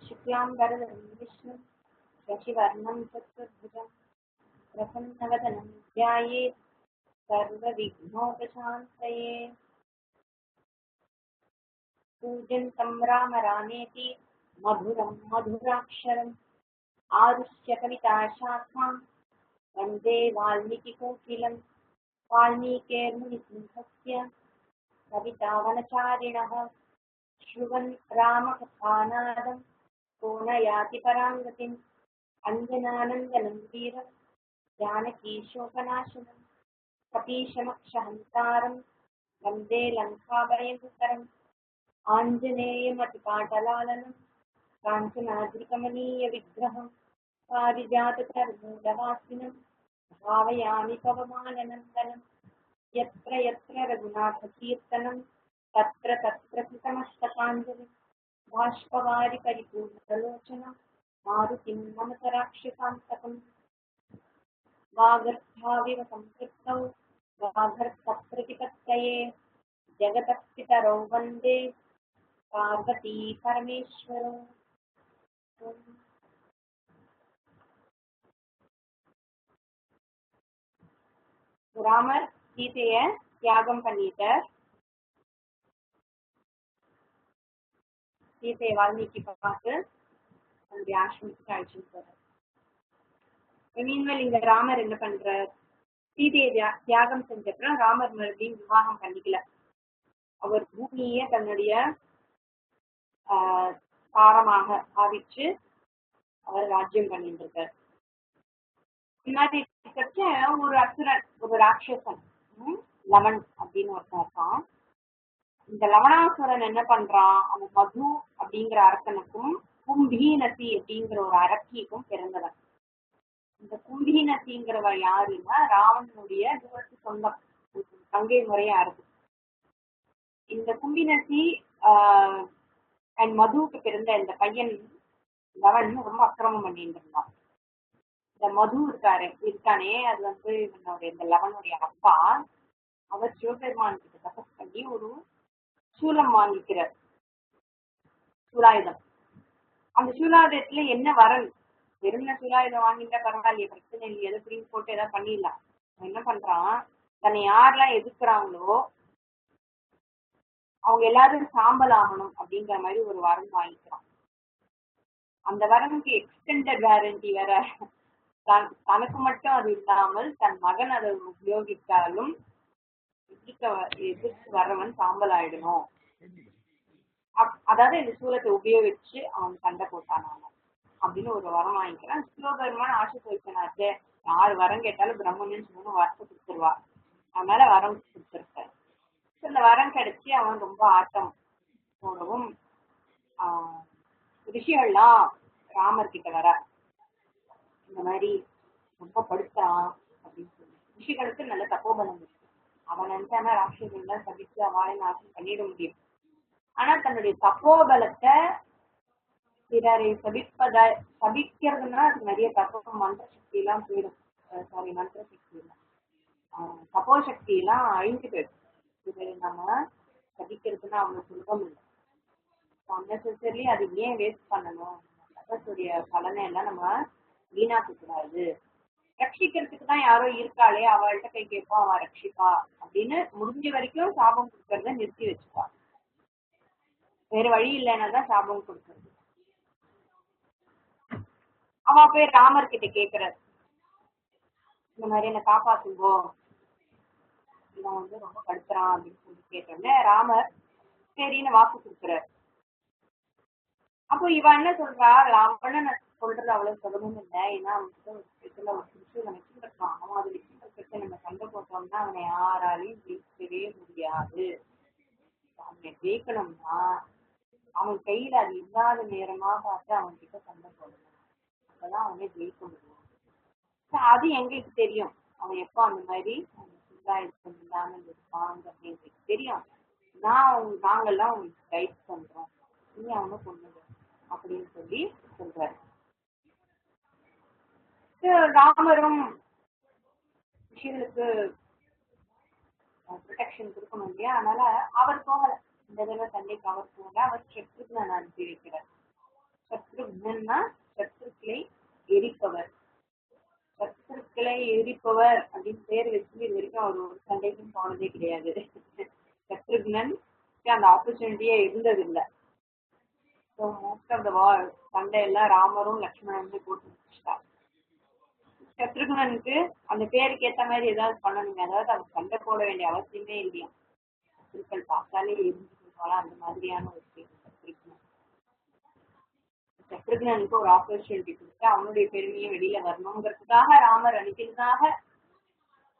शुक्लाम्बरधरं विष्णुं शशिवर्णं चतुर्भुजं प्रसन्नवदनं ध्यायेत् सर्वविघ्नोपशान्तये। पूज्यन्तं राम रामेति मधुरं मधुराक्षरम् आरुष्य कविताशाखां वन्दे वाल्मीकिकोकिलं। वाल्मीकिर्मुनिसिंहस्य कवितावनचारिणः शृण्वन् रामकथानादं को न याति परां गतिम्। अञ्जनानन्दनं वीरं जानकीशोकनाशनं कपीशमक्षहन्तारं वन्दे लङ्काभयङ्करम्। आञ्जनेयमतिपाटलालनं काञ्चनाद्रिकमनीयविग्रहं पारिजाततरुमूलवासिनं भावयामि पवमाननन्दनं। यत्र यत्र रघुनाथकीर्तनं तत्र तत्र कृतमस्तकाञ्जलिं। बाष्पवारि परिपूर्णलोचनं मारुतिं नमत राक्षसान्तकम्। वागर्थाविव सम्पृक्तौ वागर्थप्रतिपत्तये जगतः पितरौ वन्दे पार्वती परमेश्वरौ। ராமர் சீதைய தியாகம் பண்ணிட்டார். சீதையை வால்மீகி பார்த்து தன்னுடைய ஆசிரமத்துக்கு அழைச்சிட்டு போறார். மீன்வேல் இங்க ராமர் என்ன பண்றார்? சீதையை தியாகம் செஞ்சப்புறம் ராமர் மறுபடியும் விவாகம் பண்ணிக்கல. அவர் பூமியை தன்னுடைய சாரமாக பாவிச்சு அவர் ராஜ்யம் பண்ணிட்டு இருக்கார். முன்னாடி ஒரு அசுரன், ஒரு ராட்சசன், லவன் அப்படின்னு ஒருத்தன் இருக்கான். இந்த லவணாசுரன் என்ன பண்றான்? அவன் மது அப்படிங்கிற அரக்கனுக்கும் கும்பீனசி அப்படிங்கிற ஒரு அரக்கிக்கும் பிறந்தவன். இந்த கும்பீனசிங்கிறவர் யாருன்னா ராவணனுடைய தூரத்து சொந்தம், தங்கை முறையா இருக்கு. இந்த கும்பினசி அண்ட் மதுவுக்கு பிறந்த இந்த பையன் லவன் ரொம்ப அக்கிரமம் பண்ணிட்டு இருந்தான். இந்த மது இருக்கானே அது இவனுடைய இந்த லவனுடைய அப்பா. அவர் சிவபெருமான் கிட்ட தபஸ் பண்ணி ஒரு சூலம் வாங்கிக்கிறார், சூலாயுதம். அந்த சூலாயுதத்துல என்ன வரல்? வெறும்ன சூலாயுதம் வாங்கிட்டா பரவாயில்லையே, பிரச்சனை இல்லை, எதை பிரிண்ட் போட்டு ஏதாவது பண்ணிடலாம். என்ன பண்றான்? தன்னை யாரெல்லாம் எதிர்க்கிறாங்களோ அவங்க எல்லாரும் சாம்பல் ஆகணும் அப்படிங்கிற மாதிரி ஒரு வரம் வாங்கிக்கிறான். அந்த வரனுக்கு எக்ஸ்டெண்டட் வாரண்டி வேற. தனக்கு மட்டும் அது இல்லாமல் தன் மகன் அதை உபயோகித்தாலும் எதிர்த்து வர்றவன் சாம்பல் ஆயிடணும். அதாவது இந்த சூலத்தை உபயோகிச்சு அவன் சண்டை போட்டானான அப்படின்னு ஒரு வரம் வாங்கிக்கிறான். சிவபெருமான ஆசை போயிடுச்சனாச்சு, யாரு வரம் கேட்டாலும் பிரம்மன்னு சொல்லணும் வரத்தை கொடுத்துருவா. அதனால வரம் கொடுத்துருக்காரு. இந்த வரம் கிடைச்சி அவன் ரொம்ப ஆட்டம் போடவும் ரிஷிகள்லாம் ராமர் கிட்ட வர இந்த மாதிரி ரொம்ப படுத்துறான் அப்படின்னு சொல்லி. ரிஷிகளுக்கு நல்ல தப்போபலம் இருக்கு. அவன் நினைச்சானா ராட்சசெல்லாம் சபிச்சு அவாளை நாசம் பண்ணிட முடியும். ஆனா தன்னுடைய தப்போபலத்தை பிறரை சபிக்கிறதுனா அதுக்கு நிறைய தப்போ மந்திர சக்தி எல்லாம் போயிடும். மந்திர சக்தி எல்லாம் தப்போ சக்தி எல்லாம் அழிஞ்சு போயிடும். இது நம்ம சபிக்கிறதுன்னா அவங்க சுலபம் இல்லை. அன்னெசரி அது ஏன் வேஸ்ட் பண்ணணும்? தபஸுடைய பலனை எல்லாம் நம்ம வீணாக்க கூடாது. ரட்சிக்கிறதுக்கு தான் யாரோ இருக்காளே, அவள்கிட்ட கை கேட்போம், அவ ரட்சிப்பா அப்படின்னு முடிஞ்ச வரைக்கும் சாபம் கொடுக்கறத நிறுத்தி வச்சுப்பா. வேற வழி இல்லைன்னா தான் சாபம் கொடுக்கறது. அவ போய் ராமர் கிட்ட கேட்கறது, இந்த மாதிரி என்ன காப்பாத்துங்கோ, இவன் ரொம்ப படுத்துறான் அப்படின்னு சொல்லி கேட்டோன்னே ராமர் சரின்னு வாக்கு கொடுக்குறாரு. அப்போ இவன் என்ன சொல்றா? ராவணன் சொல்றது அவ்வளவு சுலபமும் இல்லை. ஏன்னா அவனுக்கு ஒரு திருச்சூரை வச்சுருக்கான். அவன் அது வச்சுட்டு நம்ம சண்டை போட்டோம்னா அவனை யாராலையும் ஜெயிக்கவே முடியாது. அவனை ஜெயிக்கணும்னா அவன் கையில அது இல்லாத நேரமா பார்த்து அவன் கிட்ட சண்டை போடணும். அப்பதான் அவனை ஜெயிக்க முடியும். அது எங்களுக்கு தெரியும், அவன் எப்போ அந்த மாதிரி சுதாயுத்தம் இல்லாமல் இருப்பாங்க அப்படின்னு தெரியும். நாங்கெல்லாம் அவனுக்கு கைட் பண்றோம், நீ அவனை கொண்டு அப்படின்னு சொல்லி சொல்றாரு. ராமரும் ரிஷிகளுக்கு ப்ரொடெக்ஷன் கொடுக்கணும் இல்லையா, அதனால அவர் போகல. இந்த தடவை சண்டைக்கு அவர் போல அவர் சத்ருக்னன் அனுப்பி வைக்கிறார். சத்ருக்னன்னா சத்ருக்களை எரிப்பவர். சத்ருக்களை எரிப்பவர் அப்படின்னு பேர் வச்சு இது வரைக்கும் அவர் ஒரு சண்டைக்கும் போனதே கிடையாது. சத்ருக்னன் அந்த ஆப்பர்ச்சுனிட்டியே இருந்தது இல்லை. ஸோ மோஸ்ட் ஆஃப் த வார் சண்டை எல்லாம் ராமரும் லக்ஷ்மணனுமே போட்டு முடிச்சிட்டார். சத்ருக்னனுக்கு அந்த பேருக்கு ஏற்ற மாதிரி ஏதாவது பண்ணணுங்க, அதாவது அவர் சண்டை போட வேண்டிய அவசியமே இல்லையா, சத்ருக்கள் பார்த்தாலே எரிஞ்சுட்டு போகலாம், அந்த மாதிரியான ஒரு பேர் சத்ருக்னன். சத்ருக்னனுக்கு ஒரு ஆப்பர்ச்சுனிட்டி கொடுத்து அவனுடைய பெருமையை வெளியில வரணுங்கிறதுக்காக ராமர் அனுப்பினதாக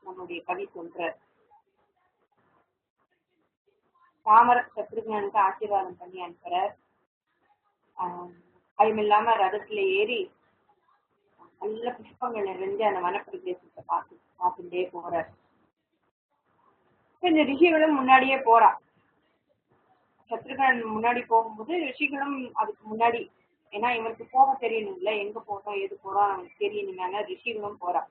நம்முடைய கவி சொல்றார். ராமர் சத்ருக்னனுக்கு ஆசீர்வாதம் பண்ணி அனுப்புறார். பயமில்லாம ரதத்துல ஏறி நல்ல புஷ்பங்கள் நிறைஞ்சு அந்த வனப்பிரதேசத்தை பார்த்துட்டே போறார். இந்த ரிஷிகளும் முன்னாடியே போறா. சத்ருகன் முன்னாடி போகும்போது ரிஷிகளும் அதுக்கு முன்னாடி, ஏன்னா இவருக்கு போக தெரியணும்ல, எங்க போறோம் எது போறோம் அவனுக்கு தெரியணும்னால ரிஷிகளும் போறா.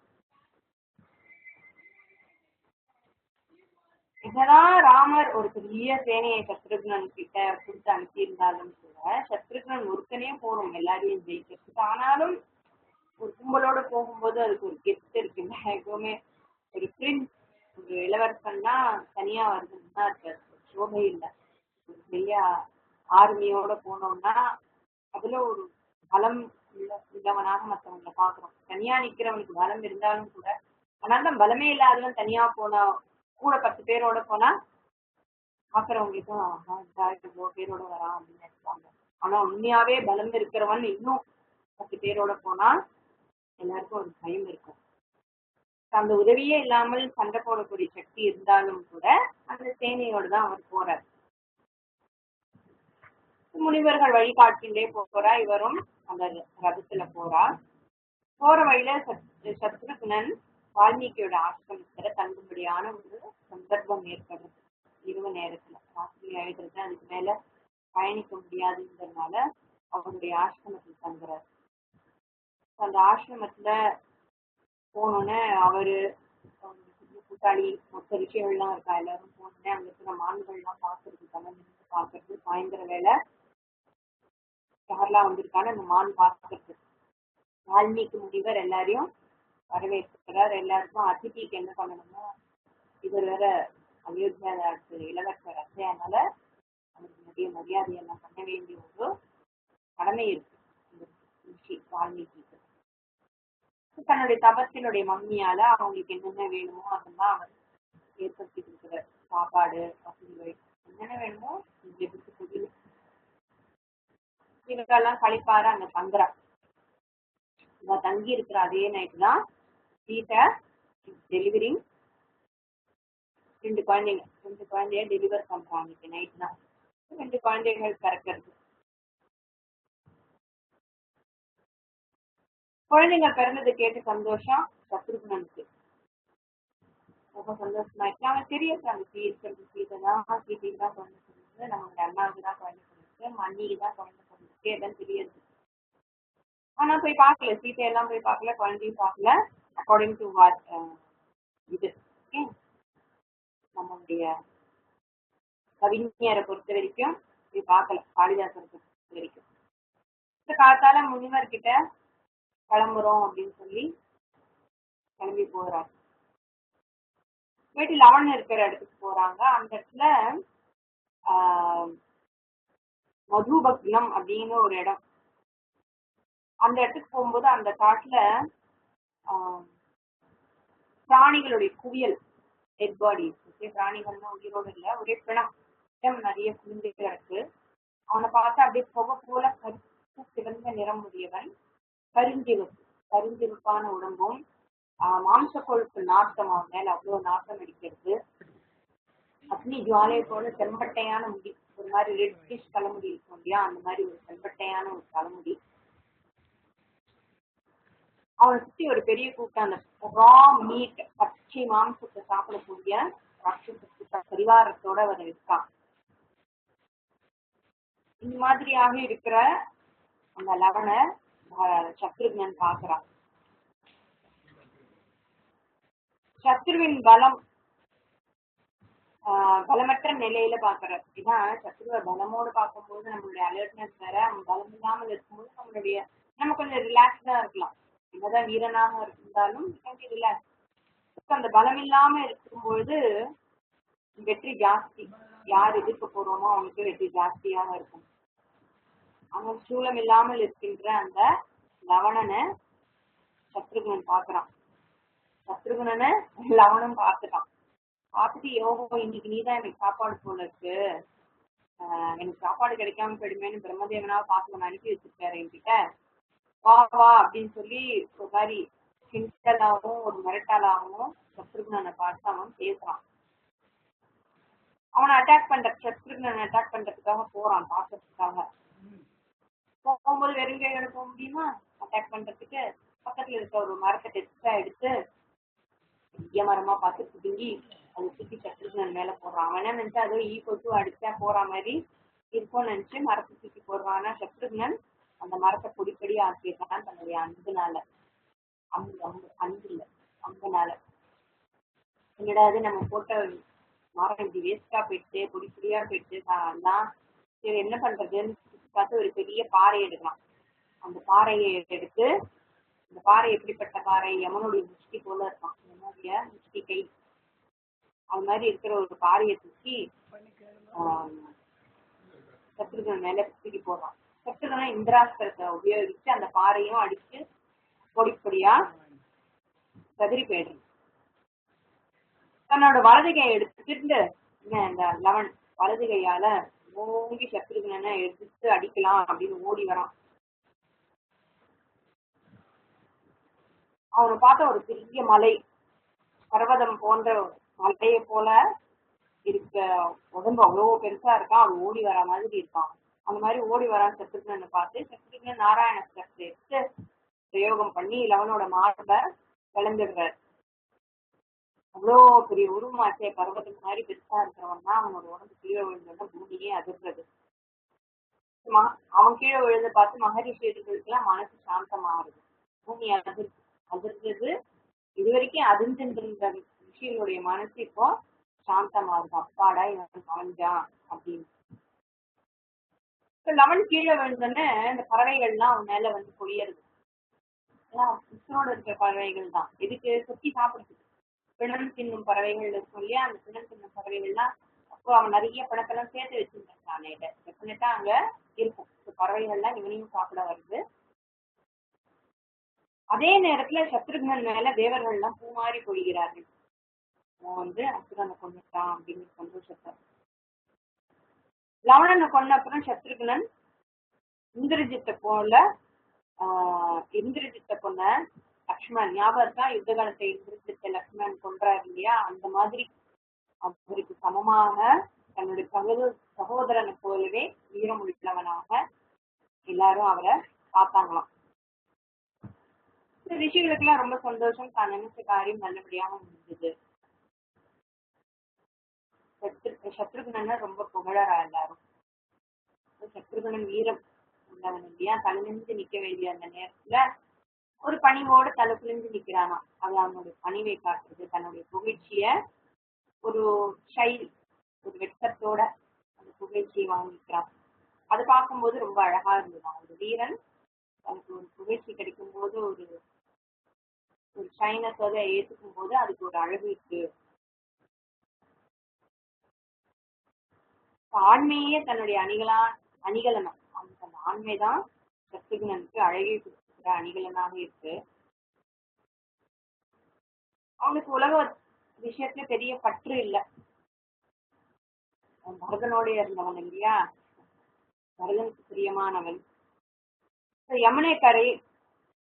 என்னதான் ராமர் ஒரு பெரிய சேனையை சத்ருக்னன் கிட்ட கொடுத்து அனுப்பியிருந்தாலும் கூட சத்ருக்னன் ஒருத்தனே போறோம் எல்லாரையும் ஜெயிக்கிறதுக்கு. ஆனாலும் ஒரு கும்பலோட போகும்போது அதுக்கு ஒரு கெத்து இருக்குல்ல. எப்பவுமே ஒரு பிரின்ஸ், ஒரு இளவரசன்னா தனியா வருதுன்னா அது சோபை இல்லை. ஒரு பெரிய ஆர்மியோட போனோம்னா அதுல ஒரு பலம் உள்ளவனாக மற்றவங்களை பாக்குறோம். தனியா நிக்கிறவனுக்கு பலம் இருந்தாலும் கூட, ஆனாலும் பலமே இல்லாதவன் தனியா போனா கூட 10 பேரோட போனா பாக்குறவங்களுக்கும் இவ்வளோ பேரோட வரான் அப்படின்னு நினைப்பாங்க. ஆனா உண்மையாவே பலம் இருக்கிறவன் இன்னும் 10 பேரோட போனா எல்லாருக்கும் ஒரு பயம் இருக்கும். அந்த உதவியே இல்லாமல் சண்டை போடக்கூடிய சக்தி இருந்தாலும் கூட அந்த சேனையோட தான் அவர் போறார். முனிவர்கள் வழிகாட்டிலே போறா, இவரும் அந்த ரதத்துல போறார். போற வழியில சத்ருக்னன் வால்மீகியோட ஆசிரமத்துல தங்கும்படியான ஒரு சந்தர்ப்பம் ஏற்படுறது. இரவு நேரத்துல ராத்திரி ஆயிடுறது, அதுக்கு மேல பயணிக்க முடியாதுங்கிறதுனால அவருடைய ஆசிரமத்தில் தங்குறாரு. அந்த ஆசிரமத்துல போனோன்னே அவரு கூட்டாளி மொத்த விஷயங்கள்லாம் இருக்கா, எல்லாரும் போனோடனே அங்க இருக்கிற மான்கள்லாம் பாக்குறதுக்கான நின்று பாக்குறது, சாயந்தர வேலை யாரெல்லாம் வந்திருக்கான்னு அந்த மான் பாக்குறது. வால்மீகி முனிவர் எல்லாரையும் வரவேற்கிறார். எல்லாருக்கும் அதிதிக்கு என்ன பண்ணணும்னா, இவர் வேற அயோத்தியா இளவரசர் அதனால அவருக்கு நிறைய மரியாதையெல்லாம் பண்ண வேண்டிய ஒரு கடமை இருக்கு இந்த ரிஷி வால்மீகிக்கு. தன்னுடைய தபத்தினுடைய மம்மியால அவங்களுக்கு என்னென்ன வேணுமோ அதெல்லாம் அவர் ஏற்படுத்தி கொடுக்குறார். சாப்பாடு, வசதிகள் என்னென்ன வேணுமோ எதிர்த்து புதிய இவங்கெல்லாம் கழிப்பாரு அங்க தங்குறா. இவ தங்கி இருக்கிற அதே நைட்டு தான் சீதா டெலிவரிங் 2 குழந்தைய டெலிவர் பண்றாங்க. இன்னைக்கு நைட் தான் 2 குழந்தைகள் பிறக்கிறது. குழந்தைங்க பிறந்தது கேட்டு சந்தோஷம் சத்ருக்னனுக்கு ரொம்ப சந்தோஷமாயிடுச்சு. அவன் தெரியல அந்த சீதைக்கு தான் குழந்தை சொல்லுது, நம்மளோட அண்ணாவுக்கு தான் குழந்தை சொல்லிருக்கு, மண்ணிக்கு தான் குழந்தை சொல்லிருக்கு, எல்லாம் தெரியாது. ஆனா போய் பார்க்கல, சீதையெல்லாம் போய் பார்க்கல, குழந்தையும் பார்க்கல. அக்கார்டிங் டு வாட் இது நம்மளுடைய கவிஞரை பொறுத்த வரைக்கும் போய் பார்க்கல, காளிதாசரை பொறுத்த வரைக்கும். காலத்தால முனிவர்கிட்ட கிளம்புறோம் அப்படின்னு சொல்லி கிளம்பி போறாரு. போயிட்டு லவன் இருக்கிற இடத்துக்கு போறாங்க. அந்த இடத்துல மதுபக்னம் அப்படின்னு ஒரு இடம். அந்த இடத்துக்கு போகும்போது அந்த காட்டுல பிராணிகளுடைய குவியல், டெட் பாடிஸ், பிராணிகள்லாம் உயிரோடு இல்லை, ஒரே பிணம் நிறைய குளிர்ந்து கிடக்கு. அவனை பார்த்தா அப்படியே புகை போல கருப்பு சிவந்த நிறம் உடையவன், கருஞ்சிவப்பான உடம்பும், மாம்ச கொழுப்பு நாட்டம், அவன் மேல அவ்வளவு நாட்டம் அடிக்கிறது. அக்னி ஜுவாலை போல செம்பட்டையான முடி, ஒரு மாதிரி ரெட்டிஷ் தலைமுடி இருக்கும் இல்லையா, அந்த மாதிரி ஒரு செம்பட்டையான ஒரு தலைமுடி. அவனை சுத்தி ஒரு பெரிய கூட்டம், அந்த ரா மீட், பச்சை மாம்சத்தை சாப்பிடக்கூடிய பரிவாரத்தோட அவர் இருக்கான். இந்த மாதிரியாக இருக்கிற அந்த லவனை சத்ருக்னன் பார்க்கிறான். சத்ருவின் பலம் பலமற்ற நிலையில பாக்குறாரு. ஏன்னா சத்ருவை பலமோடு பார்க்கும்போது நம்மளுடைய அலர்ட்னஸ் வேற, அவன் பலம் இல்லாமல் இருக்கும்போது நம்ம கொஞ்சம் ரிலாக்ஸ்டா இருக்கலாம். என்னதான் வீரனாக இருந்தாலும் ரிலாக்ஸ். அந்த பலம் இல்லாம இருக்கும்பொழுது வெற்றி ஜாஸ்தி. யார் எதிர்க்க போறோமோ அவனுக்கு வெற்றி ஜாஸ்தியாக இருக்கும். அவன் சூலம் இல்லாமல் இருக்கின்ற அந்த லவணனை சத்ருகுணன் பாக்குறான். சத்ருகுணனை லவணம் பார்த்துட்டான். பார்த்துட்டு யோகம் இன்னைக்கு நீதான் எனக்கு சாப்பாடு போல இருக்கு, எனக்கு சாப்பாடு கிடைக்காம போயிடுமேன்னு பிரம்மதேவனா பார்த்து அனுப்பி வச்சிருக்காரு என்கிட்ட, வா வா அப்படின்னு சொல்லி ஒரு மாதிரி கிண்டலாகவும் ஒரு மிரட்டலாகவும் சத்ருகுணனை பார்த்து அவன் பேசுறான். அவனை அட்டாக் சத்ருகுணனை அட்டாக் பண்றதுக்காக போறான், பார்க்கறதுக்காக. போகும்போது வெறுங்கையோட போக முடியுமா அட்டாக் பண்றதுக்கு? பக்கத்துல இருக்க ஒரு மரத்தை டெஸ்டா எடுத்து பெரிய மரமா பார்த்து பிடுங்கி அதை தூக்கி சத்ருகுணன் மேல போடுறான். அவன் என்ன நினைச்சா அதோ கொத்து அடிச்சா போற மாதிரி இருக்கும்னு நினைச்சு மரத்தை தூக்கி போடுறான். ஆனா சத்ருகுணன் அந்த மரத்தை பொடிப்படி ஆக்கிடுறான் தன்னுடைய அன்புனால. அன்பு இல்ல, அன்புனால. என்னடாது நம்ம போட்ட மரம் இப்படி வேஸ்டா போயிட்டு பொடிப்படியா போயிட்டு எல்லாம் சரி என்ன பண்றதுன்னு பார்த்து ஒரு பெரிய பாறை எடுக்கலாம். அந்த பாறையை எடுத்து, அந்த பாறை எப்படிப்பட்ட பாறை, யமனுடைய முஷ்டி போல இருக்கான், யமனுடைய முஷ்டி கை, அது மாதிரி இருக்கிற ஒரு பாறையை தூக்கி சத்ருகுணன் மேல தூக்கி போடுறான். சத்ருகுணன் இந்திராஸ்திரத்தை உபயோகிச்சு அந்த பாறையும் அடிச்சு பொடிப்படியா சதுரி போயிடுறான். தன்னோட வலது கையை எடுத்துட்டு இந்த லவன் வலது கையால ஓங்கி சத்ருகுணனை எடுத்து அடிக்கலாம் அப்படின்னு ஓடி வரான். அவனை பார்த்த ஒரு பெரிய மலை, பர்வதம் போன்ற மலையை போல இருக்க உடம்பு அவ்வளோ பெருசா இருக்கான். அவன் ஓடி வர மாதிரி இருக்கான். அந்த மாதிரி ஓடி வரான் சத்ருகுணனை பார்த்து சத்ருகுணன் நாராயணஸ்திரத்தை எடுத்து பிரயோகம் பண்ணி லவனோட மார்பை கிளம்பிடுறாரு. அவ்வளோ பெரிய உருவமாச்சே, பர்வதம் மாதிரி பெருசா இருக்கிறவன் தான் அவனோட உடம்பு கீழே விழுந்தோன்னா பூமியே அதிர்றது. அவன் கீழே விழுந்து பார்த்து மகரிஷிகளுக்கெல்லாம் மனசு சாந்தமாகுது. பூமி அதிர்றது இது வரைக்கும் அதிர்ந்துன்ற ரிஷிகளுடைய மனசு இப்போ சாந்தமாகுது. அப்பாடா இவன் வாழ்ந்தான் அப்படின்னு. லவன் கீழே விழுந்தோன்னே இந்த பறவைகள்லாம் அவன் மேல வந்து பொழியறது. ஏன்னா உசுரோடு இருக்கிற பறவைகள் தான். எதுக்கு? சுத்தி சாப்பிடுறதுக்கு. பிணம் தின்னும் பறவைகள் இருக்கும் இல்லையா, அந்த பிணம் தின்னும் பறவைகள்லாம் அப்போ அவன் நிறைய பிணத்தெல்லாம் சேர்த்து வச்சிருந்தான். டெஃபினட்டா அங்க இருக்கும் பறவைகள்லாம் இவனையும் சாப்பிட வருது. அதே நேரத்துல சத்ருகுணன் மேல தேவர்கள் எல்லாம் பூமாறி பொழிகிறார்கள். அவன் வந்து அசுரனை கொண்டுட்டான் அப்படின்னு சந்தோஷத்தை. லவணனை கொண்ட அப்புறம் சத்ருகுணன் இந்திரஜித்தை போல இந்திரஜித்தை கொண்ட லக்ஷ்மணன் ஞாபகம் தான், யுத்த காலத்தை இந்திரஜித்தை லக்ஷ்மணன் கொன்றார் இல்லையா, அந்த மாதிரி அவருக்கு சமமாக தன்னுடைய சகோதரனை போலவே வீரம் உள்ளவனாக எல்லாரும் அவரை பார்த்தாங்களாம். ரிஷிகளுக்கெல்லாம் ரொம்ப சந்தோஷம், தான் நினைச்ச காரியம் நல்லபடியாக முடிஞ்சது. சத்ருகுணன் ரொம்ப புகழறா எல்லாரும். சத்ருகுணன் வீரம் உள்ளவன் இல்லையா, தலைநிமிந்து நிக்க வேண்டிய அந்த நேரத்துல ஒரு பணிவோட தலை குளிஞ்சு நிக்கிறானா. அது அவனுடைய பணிவை காட்டுறது, தன்னுடைய புகழ்ச்சிய ஒரு ஒரு வெட்கத்தோட அந்த புகழ்ச்சியை வாங்கிக்கிறான். அது பார்க்கும்போது ரொம்ப அழகா இருந்ததுதான். ஒரு வீரன் தனக்கு ஒரு புகழ்ச்சி கிடைக்கும் போது ஒரு ஷைனஸோட ஏத்துக்கும் போது அதுக்கு ஒரு அழகு இருக்கு. ஆண்மையே தன்னுடைய அணிகலனம். அந்த ஆண்மைதான் சத்ருகுணனுக்கு அழகை கொடுக்கிற அணிகலனாக இருக்கு. அவனுக்கு உலக விஷயத்துல பெரிய பற்று இல்லை. அவன் பரதனோட இருந்தவன் இல்லையா, பரதனுக்கு பிரியமானவன். யமுனை கரை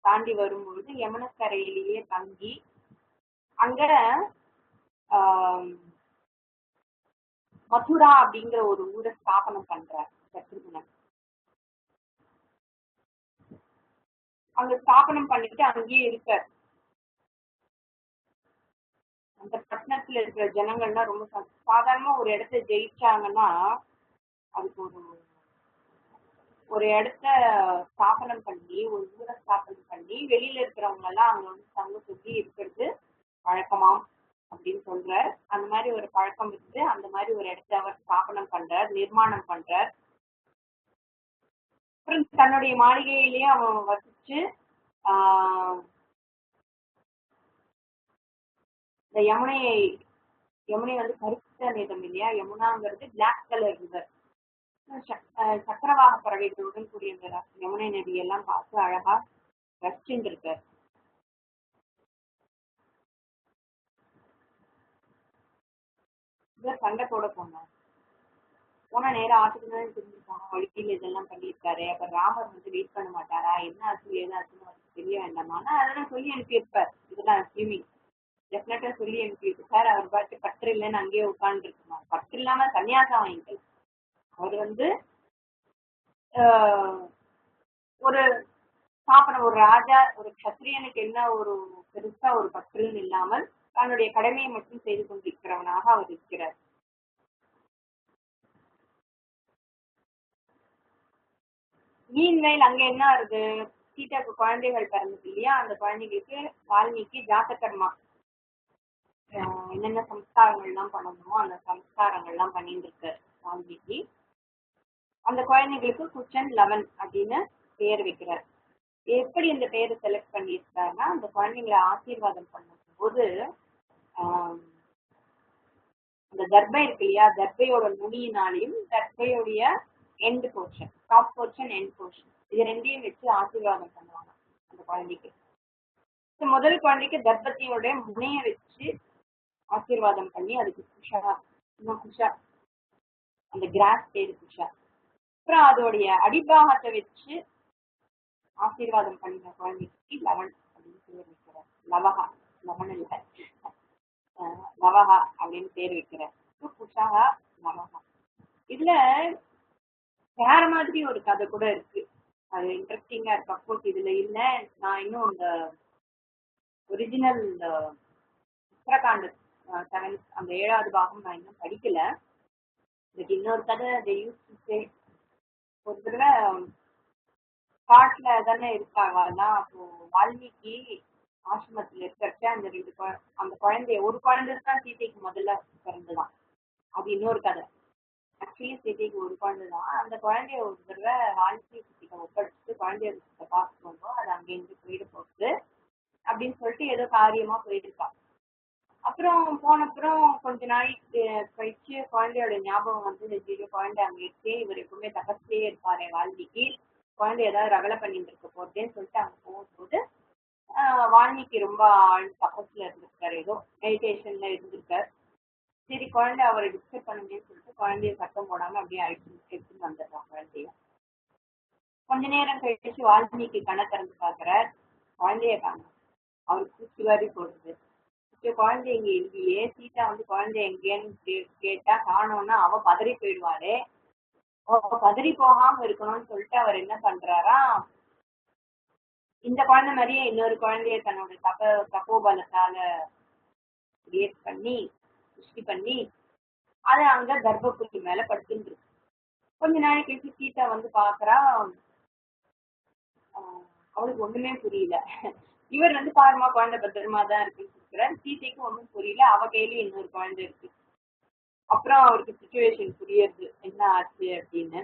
தாண்டி வரும்பொழுது யமுனக்கரையிலேயே தங்கி அங்க மதுரா அப்படிங்கிற ஒரு ஊரை ஸ்தாபனம் பண்றார் சத்ருகுணன். அங்க ஸ்தாபனம் பண்ணிட்டு அங்கேயே இருக்கார். அந்த பட்டணத்துல இருக்கிற ஜனங்கள்லாம் ரொம்ப சாதாரணமா ஒரு இடத்த ஜெயிச்சாங்கன்னா அதுக்கு ஒரு இடத்த ஸ்தாபனம் பண்ணி ஒரு ஊரை ஸ்தாபனம் பண்ணி வெளியில இருக்கிறவங்க எல்லாம் அங்க வந்து தங்க சொல்லி இருக்கிறது வழக்கமாம். அப்படின்னு சொல்றார். அந்த மாதிரி ஒரு பழக்கம் இருந்து அந்த மாதிரி ஒரு இடத்த அவர் ஸ்தாபனம் பண்றார், நிர்மாணம் பண்றார். அப்புறம் தன்னுடைய மாளிகையிலேயே அவன் வசிச்சு ஆஹ் இந்த யமுனை வந்து கருத்த நிறம் இல்லையா, யமுனாங்கிறது பிளாக் கலர் ரிவர். சக்கரவாக பறவைகளுடன் கூடிய இந்த யமுனை நதியெல்லாம் பார்த்து அழகா ரசிச்சுட்டு இருக்கார். இவர் சண்டை போட போனார். போனா நேரம் ஆட்டுக்கு தான் தெரிஞ்சிருக்காங்க, வழியில் இதெல்லாம் பண்ணியிருக்காரு. அப்ப ராமர் வந்து வெயிட் பண்ண மாட்டாரா, என்ன ஆச்சு ஏதாச்சுன்னு அவருக்கு தெரிய வேண்டாமான்னா அதெல்லாம் சொல்லி அனுப்பியிருப்பார். இதெல்லாம் ஸ்விமிங் டெஃபினட்டா சொல்லி அனுப்பியிருப்பார். அவர் பாட்டு பற்று இல்லைன்னு அங்கேயே உட்கார்ந்து இருக்குமா, பற்று இல்லாம சன்னியாசம் வாங்கிக்கல. அவர் வந்து ஒரு சாப்பிட ஒரு ராஜா ஒரு கத்திரியனுக்கு என்ன ஒரு பெருசா ஒரு பற்றுன்னு இல்லாமல் தன்னுடைய கடமையை மட்டும் செய்து கொண்டிருக்கிறவனாக அவர் இருக்கிறார். மீன்வேல் அங்க என்ன வருது, சீதாக்கு குழந்தைகள் பிறந்தது இல்லையா, அந்த குழந்தைகளுக்கு வால்மீகி ஜாத்தகர்மா என்னென்ன சம்ஸ்காரங்கள்லாம் பண்ணணுமோ அந்த சம்ஸ்காரங்கள்லாம் பண்ணிட்டு இருக்காரு வால்மீகி. அந்த குழந்தைகளுக்கு குச்சன் லவன் அப்படின்னு பெயர் வைக்கிறார். எப்படி இந்த பெயரை செலக்ட் பண்ணியிருக்காருன்னா, அந்த குழந்தைங்களை ஆசீர்வாதம் பண்ணும்போது அந்த தர்பை இருக்கு இல்லையா, தர்பையோட நுனியினாலையும் தர்பையுடைய end portion, top portion end portion, இது ரெண்டையும் வச்சு ஆசீர்வாதம் பண்ணுவாங்க அந்த குழந்தைக்கு. முதல் குழந்தைக்கு தர்பத்தியோட முனைய வச்சு ஆசீர்வாதம் பண்ணி அதுக்கு குஷா, இன்னும் குஷா அந்த கிராஸ் பேரு குஷா. அப்புறம் அதோடைய அடிபாகத்தை வச்சு ஆசீர்வாதம் பண்ணின குழந்தைக்கு லவன் அப்படின்னு பேர் வைக்கிறார். லவகா, லவன் இல்லை லவகா அப்படின்னு பேர் வைக்கிறார். குஷாகா லவகா. இதுல வேற மாதிரி ஒரு கதை கூட இருக்கு, அது இன்ட்ரெஸ்டிங்கா இருக்கு. அப்கோர்ஸ் இதுல இல்ல, நான் இன்னும் இந்த ஒரிஜினல் உத்தரகாண்ட் 7 அந்த 7வது பாகம் நான் இன்னும் படிக்கல. இதுக்கு இன்னொரு கதை அதை யூஸ் ஒரு தடவை காட்டுல தானே இருக்காங்க. அப்போ வால்மீகி ஆசிரமத்துல இருக்கிறச்ச அந்த அந்த குழந்தைய ஒரு குழந்தை தான் சீதைக்கு முதல்ல பிறந்துதான். அது இன்னொரு கதை. ஆக்சுவலி சீதைக்கு ஒரு குழந்தை தான். அந்த குழந்தைய ஒரு தடவை வால்மீகி கிட்ட ஒப்படைச்சிட்டு குழந்தைய பார்த்து வந்தோம், அது அங்கேருந்து போயிட போகுது அப்படின்னு சொல்லிட்டு ஏதோ காரியமா போயிருக்கா. அப்புறம் போனப்புறம் கொஞ்ச நாளைக்கு கழிச்சு குழந்தையோட ஞாபகம் வந்து குழந்தை அங்க இருக்கே, இவர் எப்பவுமே தபஸ்லயே இருப்பாரு வால்மீகி, குழந்தை ஏதாவது ரகலை பண்ணிட்டு இருக்க போறதுன்னு சொல்லிட்டு அங்க போகும்போது வால்மீகி ரொம்ப தபஸ்ல இருந்திருக்காரு, ஏதோ மெடிடேஷன்ல இருந்திருக்காரு. சரி குழந்தை அவரை டிஸ்டர்ப் பண்ணுங்கன்னு சொல்லிட்டு குழந்தைய சத்தம் போடாம அப்படியே எடுத்துன்னு வந்துடுறான் குழந்தைய. கொஞ்ச நேரம் கழிச்சு வால்மீகி கண்ணை திறந்து பாக்குறார், குழந்தைய காணும். அவருக்கு பூச்சிவாரி போடுது. குழந்தை இங்க இல்லையே, சீதா வந்து குழந்தை எங்கேன்னு கேட்டா காணோம்னா அவ பதறி போயிடுவாரு. பதறி போகாம இருக்கணும்னு சொல்லிட்டு அவர் என்ன பண்றாரா, இந்த குழந்தை மாதிரியே இன்னொரு குழந்தைய தன்னோட தப்போபலத்தால கிரியேட் பண்ணி சுஷ்டி பண்ணி அதை அங்க கர்ப்பப்புத்தி மேல படுத்துட்டு இருக்கு. கொஞ்ச நாளைக்கு கழிச்சு சீதா வந்து பாக்குறா, அவளுக்கு ஒண்ணுமே புரியல. இவர் வந்து பாருமா குழந்தை பத்திரமா தான் இருக்குன்னு சொல்றாரு, சீதைக்கு ஒண்ணும் புரியல, அவ கையில இன்னொரு குழந்தை இருக்கு. அப்புறம் அவருக்கு சிச்சுவேஷன் புரியுது என்ன ஆச்சு அப்படின்னு.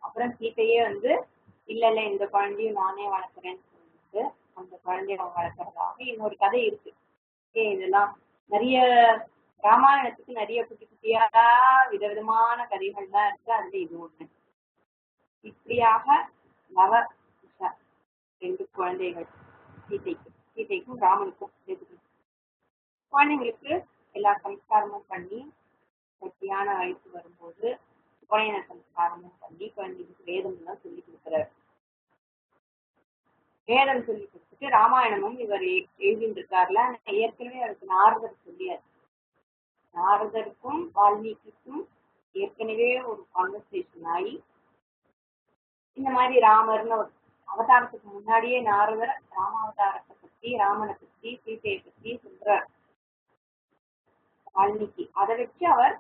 அப்புறம் சீதையே வந்து இல்ல இல்ல இந்த குழந்தையும் நானே வளர்க்குறேன்னு சொல்லிட்டு அந்த குழந்தைய அவன் வளர்க்கறதாக இன்னொரு கதை இருக்கு. இதெல்லாம் நிறைய ராமாயணத்துக்கு நிறைய குட்டி குட்டியா விதவிதமான கதைகள் தான் இருக்கு, அதுல இது ஒண்ணு. இப்படியாக நவ ரெண்டு குழந்தைகள் சீதைக்கும் ராமனுக்கும் குழந்தைங்களுக்கு எல்லா சம்ஸ்காரமும் பண்ணி கட்டியான வயசு வரும்போது உபநயன சம்ஸ்காரமும் பண்ணி குழந்தைகளுக்கு வேதம் எல்லாம் சொல்லி கொடுக்குறாரு. வேதம் சொல்லி கொடுத்துட்டு ராமாயணமும் இவர் எழுதிட்டு இருக்காருல, ஏற்கனவே அவருக்கு நாரதர் சொல்லியாரு. நாரதருக்கும் வால்மீகிக்கும் ஏற்கனவே ஒரு கான்வர்சேஷன் ஆகி இந்த மாதிரி ராமர்னு ஒரு அவதாரத்துக்கு முன்னாடியே நாரதர் ராமாவதாரத்தை பத்தி ராமனை பத்தி சீதையை பத்தி சொல்றார் வால்மீகி. அதை வச்சு அவர்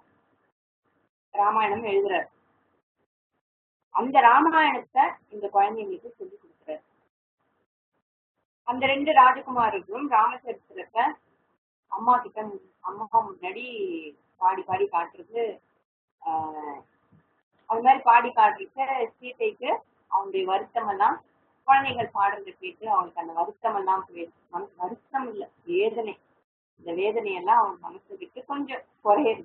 ராமாயணம் எழுதுறார். அந்த ராமாயணத்தை இந்த குழந்தைங்களுக்கு சொல்லி கொடுக்குறாரு. அந்த ரெண்டு ராஜகுமாரர்களும் ராமச்சரித்திரத்தை அம்மா கிட்ட அம்மா முன்னாடி பாடி பாடி காட்டுறது. ஆஹ் அது மாதிரி பாடி காட்டிட்டு சீதைக்கு அவனுடைய வருத்தம் எல்லாம் குழந்தைகள் பாடுறதை கேட்டு அவனுக்கு அந்த வருத்தம் எல்லாம் வருத்தம் இல்ல, வேதனை. இந்த வேதனையெல்லாம் அவன் மனசு விட்டு கொஞ்சம் குறையுது.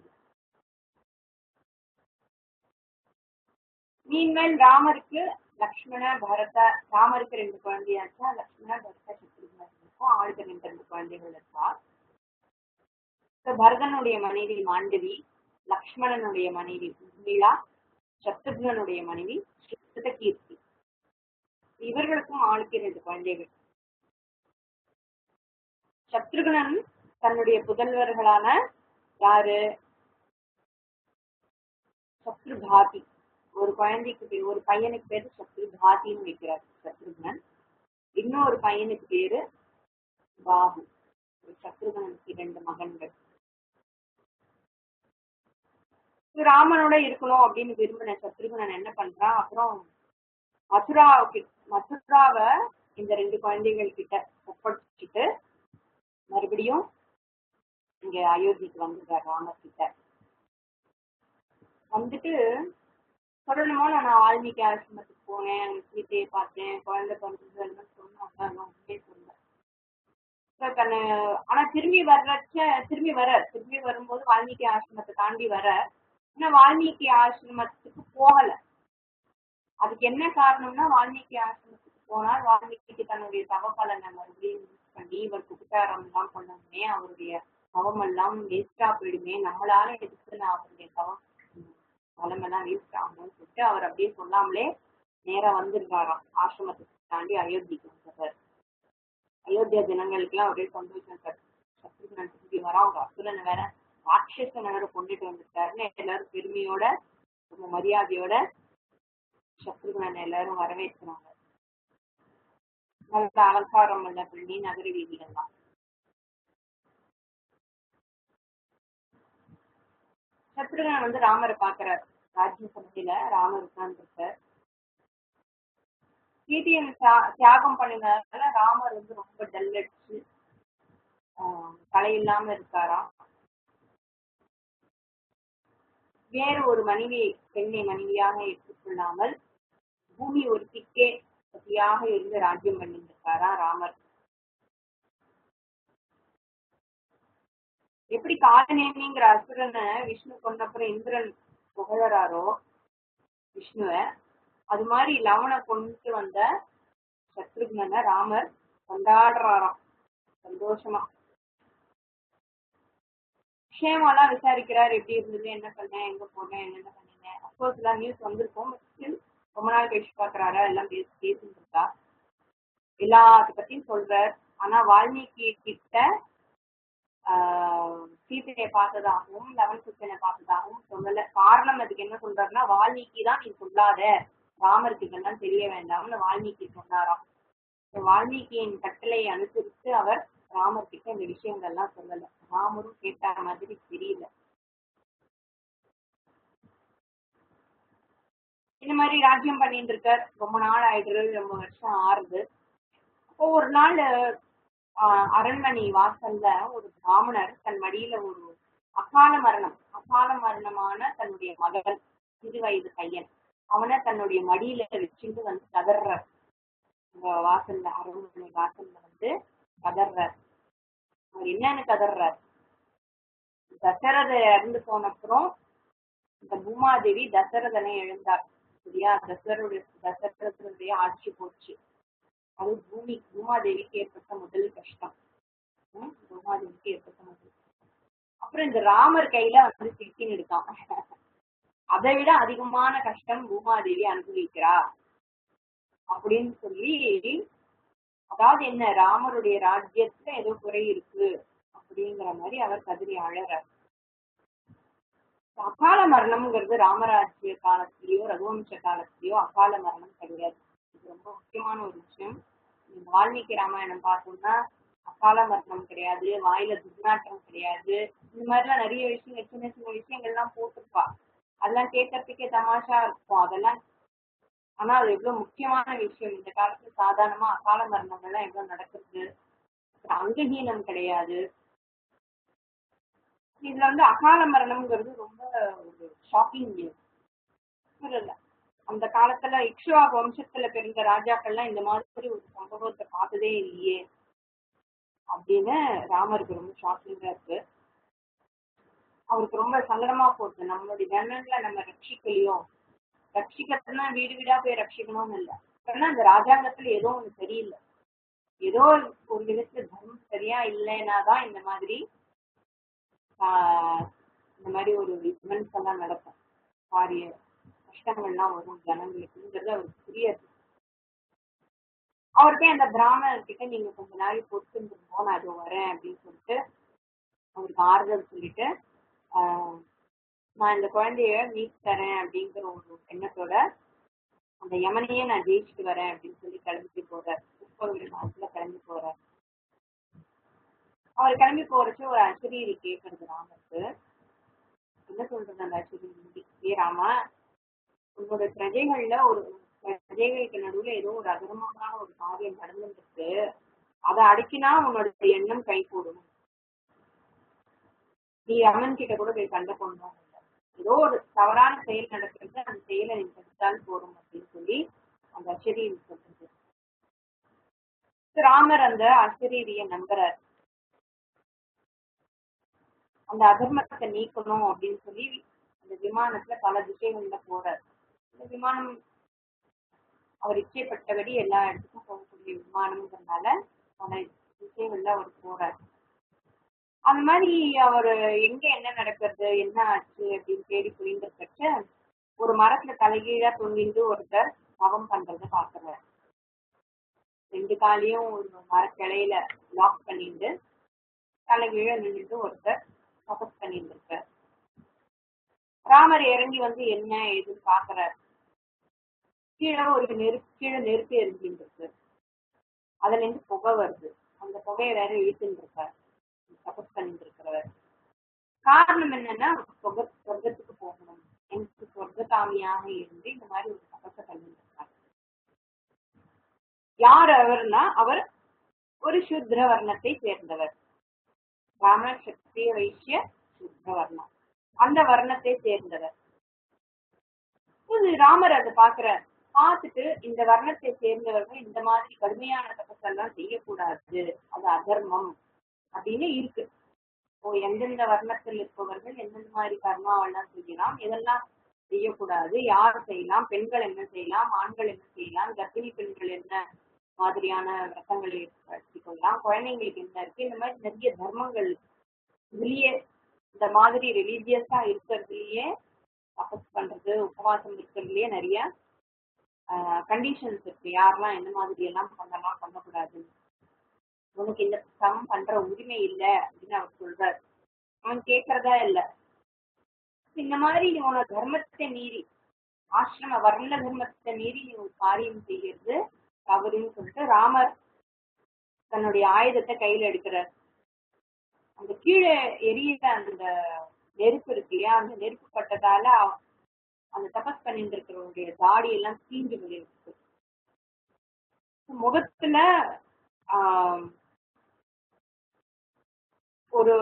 மீன்மேல் ராமருக்கு லக்ஷ்மண பரத, ராமருக்கு 2 குழந்தையாச்சா, லக்ஷ்மண பரத சத்ருகனுக்கும் ஆளுக்கு 2 குழந்தைகள் இருக்கா. பரதனுடைய மனைவி மாண்டவி, லக்ஷ்மணனுடைய மனைவி ஊர்மிளா, சத்ருகனுடைய மனைவி கீர்த்தி. இவர்களுக்கும் ஆளுக்கு 2 குழந்தைகள். சத்ருகனன் தன்னுடைய புதல்வர்களான யாரு, சத்ருபாதி, ஒரு குழந்தைக்கு பேர், ஒரு பையனுக்கு பேரு சத்ருபாதின்னு வைக்கிறார் சத்ருகனன். இன்னொரு பையனுக்கு பேரு பாபு. சத்ருகனுக்கு 2 மகன்கள். ராமனோட இருக்கணும் அப்படின்னு விரும்பின சத்ருகனன் என்ன பண்றான், அப்புறம் மதுராவை இந்த 2 குழந்தைகள் கிட்ட ஒப்படைச்சிட்டு மறுபடியும் இங்க அயோத்திக்கு வந்துடுறார். ராமர் கிட்ட வந்துட்டு சொல்லணுமோ, நான் வால்மீகி ஆசிரமத்துக்கு போனேன், சீத்தையை பார்த்தேன், குழந்தை பிறந்தது எல்லாம் சொன்னேன். தன்னை ஆனா திரும்பி வரும்போது வால்மீகி ஆசிரமத்தை தாண்டி வர, ஆனா வால்மீகி ஆசிரமத்துக்கு போகல. அதுக்கு என்ன காரணம்னா, வால்மீகி ஆசிரமத்துக்கு போனால் வால்மீகிக்கு தன்னுடைய தவ பலனை மறுபடியும் யூஸ் பண்ணி இவர் புகுட்டாரம் எல்லாம் பண்ணணுமே, அவருடைய தவம் எல்லாம் வேஸ்டா போயிடுமே, நம்மளால எடுத்து நான் அவருடைய தவம் பலமெல்லாம் வேஸ்ட் ஆகணும்னு சொல்லிட்டு அவர் அப்படியே சொல்லாமலே நேரா வந்திருக்காராம். ஆசிரமத்துக்கு தாண்டி அயோத்திக்கு வந்தார். அயோத்தியா ஜனங்களுக்கு எல்லாம் ஒரே சந்தோஷம். சத்ருகனன் திரும்பி வரா, அவங்க அசுரனை வேற ராட்சசனை வேற கொண்டுட்டு வந்துட்டாருன்னு எல்லாரும் பெருமையோட ரொம்ப மரியாதையோட சத்ருகனன் எல்லாரும் வரவேற்கிறாங்க. நல்ல அலங்காரம் பண்ண பண்ணி நகர வீதிகள் தான். சத்ருகனன் வந்து ராமரை பாக்குறாரு. ராஜ்ய சபையில ராமர் உட்கார்ந்துருக்கார். சீதையை தியாகம் பண்ணினதால ராமர் வந்து ரொம்ப டல் அடிச்சு கலை இல்லாம இருக்காராம். வேறு ஒரு பெண்ணை மனைவியாக ஏற்றுக்கொள்ளாமல் பூமி ஒரு திக்கே பத்தியாக இருந்து ராஜ்யம் பண்ணிருக்காரா ராமர். எப்படி காலநேமிங்கிற அசுரனை விஷ்ணு கொண்டப்புறம் இந்திரன் புகழறாரோ விஷ்ணுவ, அது மாதிரி லவனை கொண்டு வந்த சத்ருக்னனை ராமர் கொண்டாடுறாராம் சந்தோஷமா. விஷயமெல்லாம் விசாரிக்கிறார். எப்படி இருந்தது, என்ன பண்ணேன், எங்க போனேன், என்னென்ன பண்ணீங்க. அப்கோர்ஸ் எல்லாம் நியூஸ் வந்திருக்கும். ரொம்ப நாள் கழிச்சு பாக்குறாரா, எல்லாம் பேசிட்டு இருக்கா, எல்லாத்த பத்தியும் சொல்றார். ஆனா வால்மீகி கிட்ட சீதையை பார்த்ததாகவும் லவன் குச்சனை பார்த்ததாகவும் சொல்லல. காரணம் அதுக்கு என்ன சொல்றாருன்னா, வால்மீகி தான் நீ சொல்லாத, ராமருக்கு இதெல்லாம் தெரிய வேண்டாம்னு வால்மீகி சொன்னாராம். வால்மீகியின் கட்டளையை அனுசரித்து அவர் ராமர் கிட்ட இந்த விஷயங்கள்லாம் சொல்லல. ராமரும் கேட்ட மாதிரி தெரியல. இந்த மாதிரி ராஜ்யம் பண்ணிட்டு இருக்கார். ரொம்ப நாள் ஆயிடுறது, ரொம்ப வருஷம் ஆறுது. அப்போ ஒரு நாள் அரண்மனை வாசல்ல ஒரு பிராமணர் தன் மடியில ஒரு அகால மரணமான தன்னுடைய மகன், 10 வயது பையன், அவனை தன்னுடைய மடியில வச்சுட்டு வந்து கதர்றார். வாசல்ல, அரண்மனை வாசல்ல வந்து கதர்றார். அவர் என்னன்னு கதர்றார், தசரதை இறந்து போனப்புறம் இந்த பூமாதேவி தசரதனை எழுந்தார். சரியா, தசரதனுடைய ஆட்சி போச்சு. அது பூமாதேவிக்கு ஏற்பட்ட முதல் கஷ்டம். பூமாதேவிக்கு ஏற்பட்ட முதல். அப்புறம் இந்த ராமர் கையில வந்து சிக்கின்னு இருக்கான். அதை விட அதிகமான கஷ்டம் பூமாதேவி அனுபவிக்கிறா அப்படின்னு சொல்லி, அதாவது என்ன, ராமருடைய ராஜ்யத்துல ஏதோ குறை இருக்கு அப்படிங்கிற மாதிரி அவர் கதறி அழறார். அகால மரணம்ங்கிறது ராமராஜ்ய காலத்திலயோ ரகுவம்ச காலத்திலயோ அகால மரணம் கிடையாது. இது ரொம்ப முக்கியமான ஒரு விஷயம். வால்மீகி ராமாயணம் பார்த்தோம்னா அகால மரணம் கிடையாது, வாயில துர்நாற்றம் கிடையாது, இந்த மாதிரிலாம் நிறைய விஷயங்கள், சின்ன சின்ன விஷயங்கள்லாம் போட்டிருப்பா. அதெல்லாம் கேட்கறதுக்கே தமாஷா இருக்கும் அதெல்லாம். ஆனா அது எவ்வளவு முக்கியமான விஷயம். இந்த காலத்துல சாதாரணமா அகால மரணங்கள்லாம் எவ்வளவு நடக்குது. அங்கஹீனம் கிடையாது, இதுல வந்து அகால மரணம்ங்கிறது ரொம்ப ஒரு ஷாக்கிங் நியூஸ். இல்ல அந்த காலத்துல இக்ஷ்வாகு வம்சத்துல பிறந்த ராஜாக்கள்லாம் இந்த மாதிரி ஒரு சம்பவத்தை பார்த்ததே இல்லையே அப்படின்னு ராமருக்கு ரொம்ப ஷாக்கிங்கா இருக்கு. அவருக்கு ரொம்ப சங்கடமா போகுது. நம்மளுடைய ஜனங்களை நம்ம ரட்சிக்கலையோ, ரட்சிக்கிறதுனா வீடு வீடா போய் ரட்சிக்கணும்னு இல்லை. ஏன்னா அந்த ராஜாங்கத்துல ஏதோ ஒண்ணு சரியில்லை, ஏதோ ஒரு விதத்துல தர்மம் சரியா இல்லைன்னாதான் இந்த மாதிரி ஒரு இவெண்ட்ஸ் எல்லாம் நடக்கும், பாரிய கஷ்டங்கள்லாம் வரும் ஜனங்களுக்குங்கிறது அவருக்கு புரியாது. அவருக்கே அந்த பிராமணர்கிட்ட நீங்க கொஞ்ச நாள் பொறுத்துருந்தோம், நான் அது வரேன் அப்படின்னு சொல்லிட்டு அவருக்கு ஆறுதல் சொல்லிட்டு நான் இந்த குழந்தைய மீட் தரேன் அப்படிங்கிற ஒரு எண்ணத்தோட அந்த யமனையே நான் ஜெயிச்சுட்டு வரேன் அப்படின்னு சொல்லி கிளம்பி போறார். புஷ்ப மாசத்துல கிளம்பி போறார். அவர் கிளம்பி போறச்சு ஒரு அசரீரி கேட்கறது ராமருக்கு. என்ன சொல்றது அந்த அசரீரி? ஏ ராமா, உன்னோட பிரஜைகள்ல ஒரு பிரஜைகளுக்கு நடுவுல ஏதோ ஒரு அதர்மமான ஒரு காரியம் நடந்துருக்கு, அதை அடக்கினா உன்னோட எண்ணம் கை கூடும். நீ அம்மன் கிட்ட கூட போய் சண்டை போடணும், ஏதோ ஒரு தவறான செயல் நடக்கிறது, அந்த செயலை நீ தடுத்தால் போறோம் அப்படின்னு சொல்லி அந்த அசரீரி சொல்றது. ராமர் அந்த அசரீரிய நம்புறார். அந்த அதர்மத்தை நீக்கணும் அப்படின்னு சொல்லி அந்த விமானத்துல பல திசைகள்ல போறார். இந்த விமானம் அவர் இச்சைப்பட்டபடி எல்லா இடத்துக்கும் போகக்கூடிய விமானம்ங்கிறதுனால பல திசைகள்ல அவர் போறார். அந்த மாதிரி அவர் எங்க என்ன நடக்கிறது, என்ன ஆச்சு அப்படின்னு தேடி புரிந்துருக்க ஒரு மரத்துல தலைகீழா தொங்கிட்டு ஒருத்தர் தவம் பண்றத பாக்குறாரு. ரெண்டு காலையும் ஒரு மரக்கிளையில லாக் பண்ணிட்டு தலைகீழ நின்றுட்டு ஒருத்தர் தபஸ் பண்ணிட்டு இருக்கார். ராமர் இறங்கி வந்து என்ன ஏதுன்னு பாக்குறாரு. கீழே நெருப்பு எரிஞ்சுட்டு இருக்கு, அதுல இருந்து புகை வருது. அந்த புகையை வேற இழுத்துட்டு இருக்கார் தபஸ் பண்ணிட்டு இருக்கிறவர். காரணம் என்னன்னா சொர்க்கத்துக்கு போகணும், எனக்கு சொர்க்ககாமியாக இருந்து இந்த மாதிரி ஒரு தபஸை பண்ணிட்டு இருக்கார். யார் அவர்னா அவர் ஒரு சூத்ர வர்ணத்தை சேர்ந்தவர். பிராமண சத்திரிய வைசிய சூத்ர வர்ணம், அந்த வர்ணத்தை சேர்ந்தவர். ராமர் அதை பார்த்துட்டு இந்த வர்ணத்தை சேர்ந்தவர்கள் இந்த மாதிரி கடுமையான தபஸெல்லாம் செய்யக்கூடாது, அது அதர்மம் அப்படின்னு இருக்கு. எந்தெந்த வர்ணத்தில் இருப்பவர்கள் எந்தெந்த மாதிரி கர்மாவெல்லாம் செய்யலாம், இதெல்லாம் செய்யக்கூடாது, யார் செய்யலாம், பெண்கள் என்ன செய்யலாம், ஆண்கள் என்ன செய்யலாம், கர்ப்பிணி பெண்கள் என்ன மாதிரியான விரதங்களை ஏற்படுத்திக் கொள்ளலாம், குழந்தைங்களுக்கு என்ன இருக்கு, இந்த மாதிரி நிறைய தர்மங்கள் இதுலயே இந்த மாதிரி ரிலீஜியஸா இருக்கிறதுலயே தபஸ் பண்றது உபவாசம் இருக்கிறதுலயே நிறைய கண்டிஷன்ஸ் இருக்கு. யாரெல்லாம் என்ன மாதிரி எல்லாம் பண்ணலாம், பண்ணக்கூடாது, உனக்கு இந்த சமம் பண்ற உரிமை இல்லை அப்படின்னு அவர் சொல்றாரு. அவன் கேட்கறதா இல்ல. இந்த மாதிரி நீ உன தர்மத்தை மீறி, ஆசிரம வர்ண தர்மத்தை மீறி நீ ஒரு காரியம் செய்யறது தவறுன்னு சொல்லிட்டு ராமர் தன்னுடைய ஆயுதத்தை கையில எடுக்கிறார். அந்த கீழே எரியிற அந்த நெருப்பு இருக்கு இல்லையா, அந்த நெருப்பு பட்டதால அந்த தபஸ் பண்ணிட்டு இருக்கிறவருடைய தாடி எல்லாம் தீஞ்சு போயிருக்கு. முகத்துல ஒரு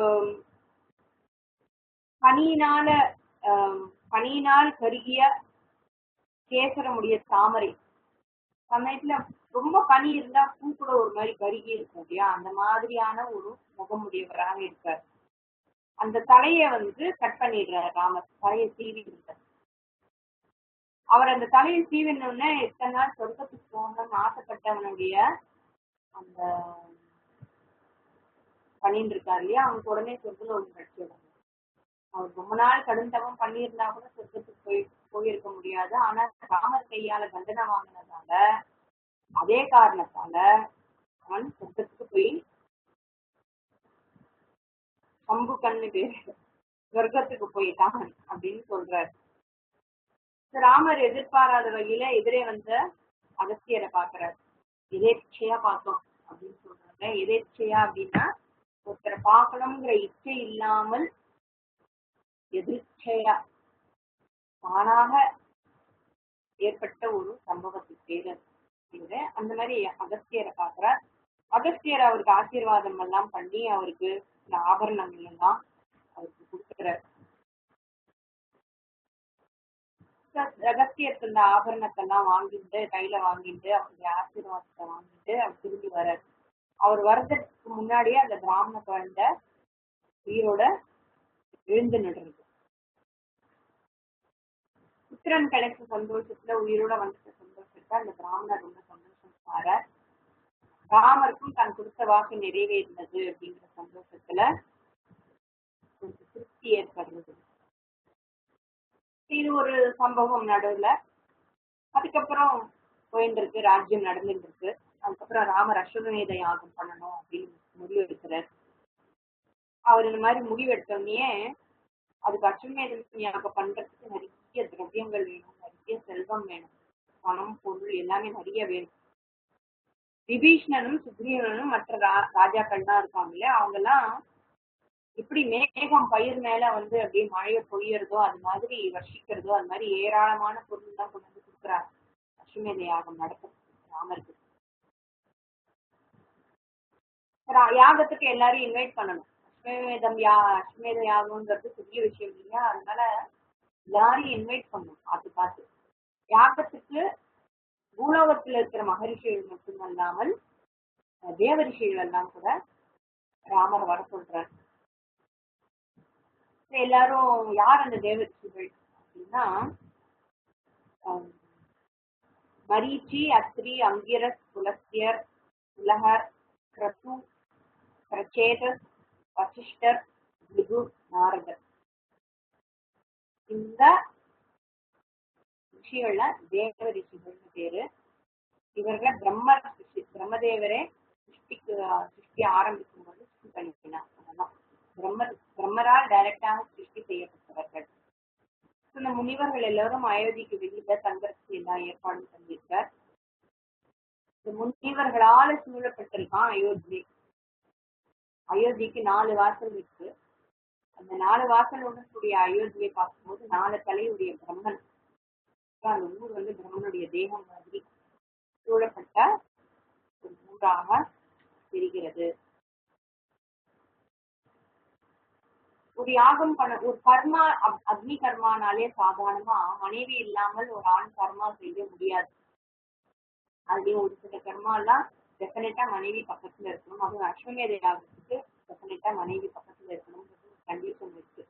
பனியினால் கருகிய கேசரமுடைய தாமரை, சமயத்துல ரொம்ப பனி இருந்தா பூ கூட ஒரு மாதிரி கருகி இருக்கும் இல்லையா, அந்த மாதிரியான ஒரு முகமுடையவராக இருக்கார். அந்த தலைய கட் பண்ணிடுறார் ராமர், தலையை சீவிடுறார். அவர் அந்த தலையை சீவினோடனே எத்தனை நாள் சொர்க்கத்துக்கு போகணும்னு ஆசைப்பட்டவனுடைய அந்த பண்ணிட்டு இருக்காரு இல்லையா, அவனுக்கு உடனே சொர்க்கத்துல ஒண்ணு கிடைச்சிடும். அவர் ரொம்ப நாள் கடுந்தவம் பண்ணியிருந்தா கூட சொர்க்கத்துக்கு போயிருக்க முடியாது. ஆனா ராமர் கையால தண்டனை வாங்கினதால, அதே காரணத்தால அவன் சொர்க்கத்துக்கு போய் சம்பு கண்ணு பேரு சொர்க்கத்துக்கு போயிட்டான் அப்படின்னு சொல்றாரு. ராமர் எதிர்பாராத வகையில எதிரே வந்த அகஸ்தியரை பாக்குறாரு. எதேச்சையா பார்த்தோம் அப்படின்னு சொல்றாங்க. எதேச்சையா அப்படின்னா ஒருத்தரை பார்க்கணுங்கிற இச்சை இல்லாமல் எதிர்ச்சையா தானாக ஏற்பட்ட ஒரு சம்பவத்துக்கு பேரு. அந்த மாதிரி அகஸ்தியரை பார்க்கிறார். அகஸ்தியர் அவருக்கு ஆசீர்வாதம் எல்லாம் பண்ணி அவருக்கு இந்த ஆபரணங்கள் எல்லாம் அவருக்கு கொடுக்குறாரு. ரகசியத்துல இந்த ஆபரணத்தெல்லாம் வாங்கிட்டு கையில வாங்கிட்டு அவருடைய ஆசீர்வாதத்தை வாங்கிட்டு அவர் திரும்பி வர்றாரு. அவர் வர்றதுக்கு முன்னாடியே அந்த பிராமண குழந்தை உயிரோட எழுந்து நின்றது. புத்திரன் கிடைச்ச சந்தோஷத்துல, உயிரோட வந்துட்ட சந்தோஷத்துல அந்த பிராமணர் ரொம்ப சந்தோஷம். ராமருக்கும் தான் கொடுத்த வாக்கு நிறைவேறினது அப்படிங்கிற சந்தோஷத்துல கொஞ்சம் திருப்தி ஏற்படுறது. இது ஒரு சம்பவம் நடுவுல. அதுக்கப்புறம் போயிட்டு இருக்கு, ராஜ்யம் நடந்துட்டு இருக்கு. அதுக்கப்புறம் ராமர் அஸ்வமேத யாகம் பண்ணணும் அப்படின்னு முடிவு எடுக்கிறார். அவர் இந்த மாதிரி முடிவு எடுத்தோடனே அதுக்கு அஸ்வமேத யாகம் பண்றதுக்கு நிறைய திரவியங்கள் வேணும், நிறைய செல்வம் வேணும், பணம் பொருள் எல்லாமே நிறைய வேணும். விபீஷ்ணனும் சுக்ரீவனும் மற்ற ராஜாக்கள்லாம் இருக்காங்க இல்லையா, அவங்க எல்லாம் இப்படி மேகம் பயிர் மேல வந்து அப்படியே மழையை பொழியறதோ அது மாதிரி வர்ஷிக்கிறதோ அது மாதிரி ஏராளமான பொருள் தான் கொண்டு வந்து கொடுக்குறாங்க அஸ்வமேத யாகம் நடக்கும் ராமருக்கு. யாகத்துக்கு எல்லாரையும் இன்வைட் பண்ணணும். அஸ்வமேத யாகம்ன்றது பெரிய விஷயம் இல்லையா, அதனால எல்லாரையும் இன்வைட் பண்ணணும் பார்த்து பார்த்து. யாகத்துக்கு பூலோகத்துல இருக்கிற மகரிஷிகள் மட்டுமல்லாமல் தேவரிஷிகள் எல்லாம் கூட ராமர் வர சொல்றார். எல்லாரும் யார் அந்த தேவரிஷிகள் அப்படின்னா, மரீச்சி, அத்ரி, அங்கிரஸ், புலஸ்தியர், உலகர், கிரது, பிரச்சேதஸ், வசிஷ்டர், பிருகு, நாரதர். இந்த ரிஷிகள்ல தேவ ரிஷிகள்னு பேரு. இவர்களை பிரம்மதேவரே சிருஷ்டி ஆரம்பிக்கும் போது சிருஷ்டி பண்ணினார். அதெல்லாம் பிரம்மரால் டைரக்டாக சிருஷ்டி செய்யப்பட்டவர்கள். இந்த முனிவர்கள் எல்லாரும் அயோத்திக்கு வெளியில தங்கறதுக்கு எல்லா ஏற்பாடும் பண்ணியிருக்கார். இந்த முனிவர்களால சூழப்பட்டிருக்கான் அயோத்தி. அயோத்திக்கு 4 வாசல் இருக்கு. அந்த 4 வாசலுடன் கூடிய அயோத்தியை பார்க்கும்போது 4 தலையுடைய பிரம்மன், அந்த ஊர் வந்து பிரம்மனுடைய தேகம் மாதிரி சூழப்பட்ட ஒரு ஊராக தெரிகிறது. ஒரு யாகம் பண்ண, ஒரு கர்மா, அக்னி கர்மானாலே சாதாரணமா மனைவி இல்லாமல் ஒரு ஆண் கர்மா செய்ய முடியாது. அதுலயும் ஒரு சில கர்மா எல்லாம் டெஃபினட்டா மனைவி பக்கத்துல இருக்கணும். அதுவும் அஸ்வமேத யாகத்துக்கு டெஃபினட்டா மனைவி பக்கத்துல இருக்கணும் கண்டிஷன் இருக்கு.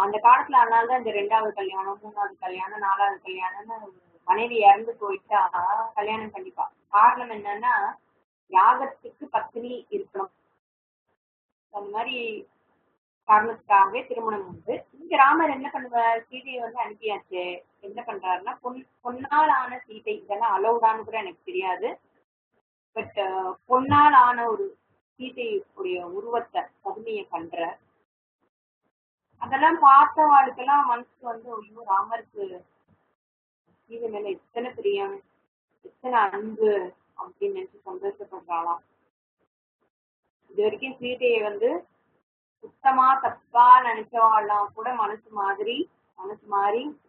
அந்த காலத்துல அதனாலதான் இந்த 2வது கல்யாணம், 3வது கல்யாணம், 4வது கல்யாணம்னு மனைவி இறந்து போயிட்டா கல்யாணம் கண்டிப்பா. காரணம் என்னன்னா யாகத்துக்கு பத்தினி இருக்கணும். அந்த மாதிரி காரணத்துக்காகவே திருமணம் உண்டு. இங்க ராமர் என்ன பண்ணுவார், சீதையை வந்து அனுப்பியாச்சு. என்ன பண்றாருன்னா பொன்னால் ஆன சீதை, இதெல்லாம் அலௌடான்னு கூட எனக்கு தெரியாது, பட் பொன்னால் ஆன ஒரு சீதையுடைய உருவத்தை பதுமையை பண்ற. அதெல்லாம் பார்த்தவாளுக்கெல்லாம் மனசுக்கு வந்து ஐயோ ராமருக்கு சீதை மேல எத்தனை பிரியம், எத்தனை அன்பு அப்படின்னு நினைச்சு சந்தோஷப்படுறாளாம். இது வரைக்கும் சீதையை வந்து சுத்தமா தப்பா நினைச்சவாள்லாம் கூட மனசு மாறி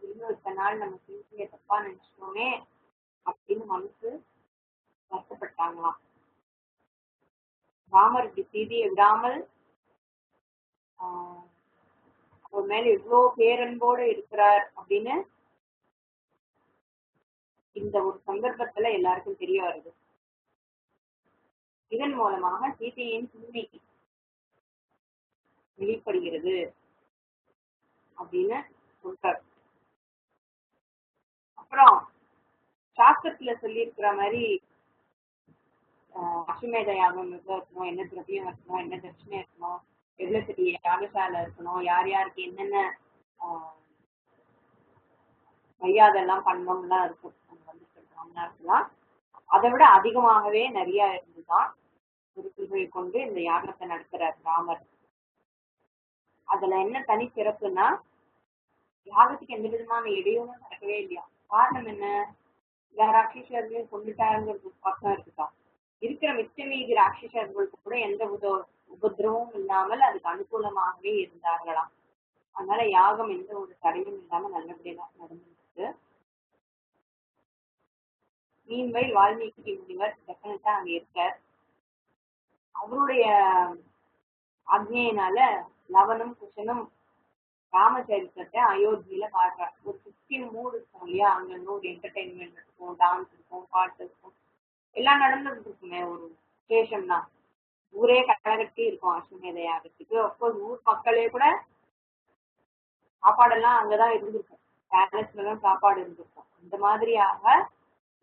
இன்னும் இத்தனை நாள் நம்ம சீதையை தப்பா நினைச்சிட்டோமே அப்படின்னு மனசு வருத்தப்பட்டாங்களாம். ராமர் சீதையை விடாமல் அவர் மேல இவ்வளவு பேரன்போடு இருக்கிறார் அப்படின்னு இந்த ஒரு சந்தர்ப்பத்துல எல்லாருக்கும் தெரிய வருது. இதன் மூலமாக சீதையின் தூய்மை வெளிப்படுகிறது அப்படின்னு சொல்றார். அப்புறம் சாஸ்திரத்துல சொல்லி இருக்கிற மாதிரி அஸ்வமேத யாகம் இருக்கணும், என்ன திரவியம் இருக்கணும், என்ன தட்சிணை இருக்கணும், எவ்வளவு பெரிய யாகசாலை இருக்கணும், யார் யாருக்கு என்னென்ன மரியாதை எல்லாம் பண்ணோம்லாம் இருக்கும். ராமநாத்லாம் அதை விட அதிகமாகவே நிறைய இருந்துதான் உறுப்புகளை கொண்டு இந்த யாகத்தை நடத்துறார் ராமர். அதுல என்ன தனி சிறப்புன்னா யாகத்துக்கு எந்த விதமான இடையூறும் நடக்கவே இல்லையா. காரணம் என்ன, ராட்சசர்களையும் கொண்டுட்டாருங்கிறது பக்கம் இருக்குதா, இருக்கிற மிச்ச மீதி ராட்சசர்களுக்கு கூட எந்த உபதிரவமும் இல்லாமல் அதுக்கு அனுகூலமாகவே இருந்தார்களாம். அதனால யாகம் எந்த ஒரு தடையும் இல்லாம நல்லபடியா நடந்துருக்கு. மீன்வயல் வால்மீகி முனிவர் டெஃபினட்டா அங்க இருக்கார். அவருடைய ஆக்ஞையினால லவனும் குஷனும் ராமச்சரித்திரத்தை அயோத்தியில பாடுறார். ஒரு 15 மூடு இருக்கும் இல்லையா, அங்க ஒரு என்டர்டைன்மெண்ட் இருக்கும், டான்ஸ் இருக்கும், பாட்டு இருக்கும், எல்லாம் நடந்துட்டு இருக்குமே ஒரு விசேஷம்னா. ஊரே கட்டகட்டி இருக்கும் அஸ்வமேத யாகத்துக்கு. அப்கோர்ஸ் ஊர் மக்களே கூட சாப்பாடெல்லாம் அங்கதான் இருந்திருக்கும், பேலஸ்லதான் சாப்பாடு இருந்திருக்கும். அந்த மாதிரியாக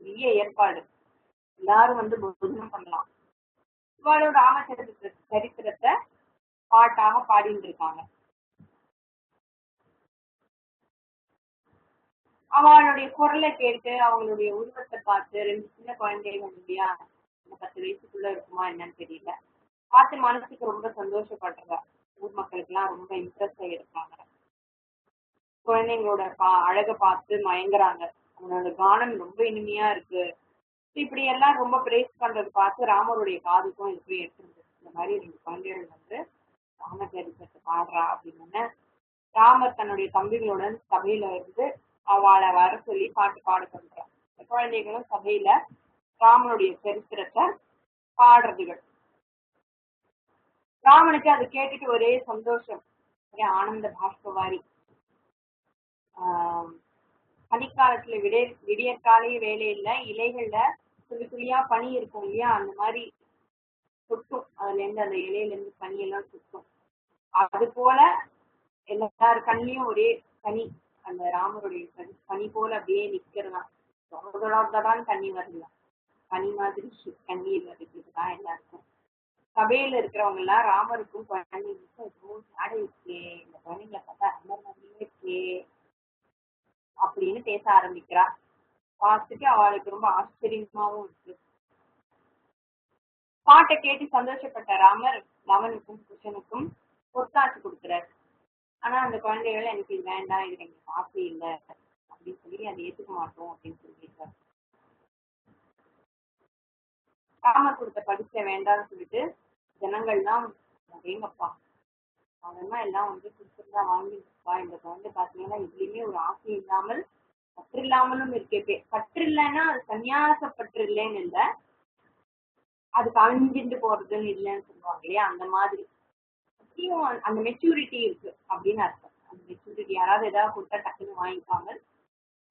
பெரிய ஏற்பாடு, எல்லாரும் வந்து போஜனம் பண்ணலாம். இவ்வளவு சரித்திரத்தை பாட்டாக பாடிட்டு இருக்காங்க. அவளுடைய குரலை கேட்டு அவங்களுடைய உருவத்தை பார்த்து, 2 சின்ன குழந்தைகள் இல்லையா, 10 வயசுக்குள்ள இருக்குமா என்னன்னு தெரியல, பார்த்து மனசுக்கு ரொம்ப சந்தோஷப்படுறா. ஊர் மக்களுக்கு எல்லாம் ரொம்ப இம்ப்ரெஸ் ஆகிருக்காங்க. குழந்தைங்களோட அழக பார்த்து மயங்குறாங்க. அவனோட கானம் ரொம்ப இனிமையா இருக்கு. இப்படி எல்லாம் ரொம்ப பிரேஸ் பண்றது பார்த்து ராமருடைய காதுக்கும் இது போய் எடுத்துருது. இந்த மாதிரி 2 குழந்தைகள் வந்து ராமச்சரித்திரத்தை பாடுறா அப்படின்னு ராமர் தன்னுடைய தம்பிகளுடன் சபையில இருந்து அவளை வர சொல்லி பாட்டு பாட சொல்றான். குழந்தைகளும் சபையில ராமனுடைய சரித்திரத்தை பாடுறதுகள். ராமனுக்கு அது கேட்டுட்டு ஒரே சந்தோஷம், ஒரே ஆனந்த பாஷ்பவாரி. பனிக்காலத்துல விடியற்காலே வேலையில இலைகள்ல துளி துளியா பனி இருக்கும் இல்லையா, அந்த மாதிரி சுட்டும், அதுல இருந்து அந்த இலையில இருந்து பனி எல்லாம் சுட்டும். அது போல எல்லாரு கண்ணியும் ஒரே பனி, அந்த ராமருடைய பனி போல அப்படியே நிக்கிறதான். தொடர்தான் தண்ணி வரலாம், பனி மாதிரி கண்ணீர் வருதுதான் எல்லாருக்கும். சபையில இருக்கிறவங்க எல்லாம் ராமருக்கும் குழந்தைங்களுக்கும் ஆடை இருக்கே, இந்த குழந்தைங்களை பார்த்தா ராமர் மாதிரியே இருக்கே அப்படின்னு பேச ஆரம்பிக்கிறா. பார்த்துட்டு அவளுக்கு ரொம்ப ஆச்சரியமாவும் இருக்கு. பாட்டை கேட்டு சந்தோஷப்பட்ட ராமர் லவனுக்கும் குஷனுக்கும் பொற்காட்சி கொடுக்குறாரு. ஆனா அந்த குழந்தைகள் எனக்கு இது வேண்டாம், இது எனக்கு ஆசை இல்லை அப்படின்னு சொல்லி அதை ஏத்துக்க மாட்டோம் அப்படின்னு சொல்லியிருக்காரு. ராமர் கொடுத்த பரிசை வேண்டாம்னு சொல்லிட்டு ஜனங்கள்லாம் வேங்கப்பா அவனா எல்லாம் வந்து கொடுத்துருந்தா வாங்கிப்பா, இந்த குழந்தை பாத்தீங்கன்னா இதுலயுமே ஒரு ஆசை இல்லாமல் பற்று இல்லாமலும் இருக்கே. பற்று இல்லைன்னா அது சன்னியாசப்பற்று இல்லைன்னு இல்லை, அது கலைஞ்சிட்டு போறதுன்னு இல்லைன்னு சொல்லுவாங்க இல்லையா, அந்த மாதிரி அந்த மெச்சூரிட்டி இருக்கு அப்படின்னு அர்த்தம். அந்த மெச்சூரிட்டி யாராவது ஏதாவது கொடுத்தா டக்குன்னு வாங்கிப்பாங்க.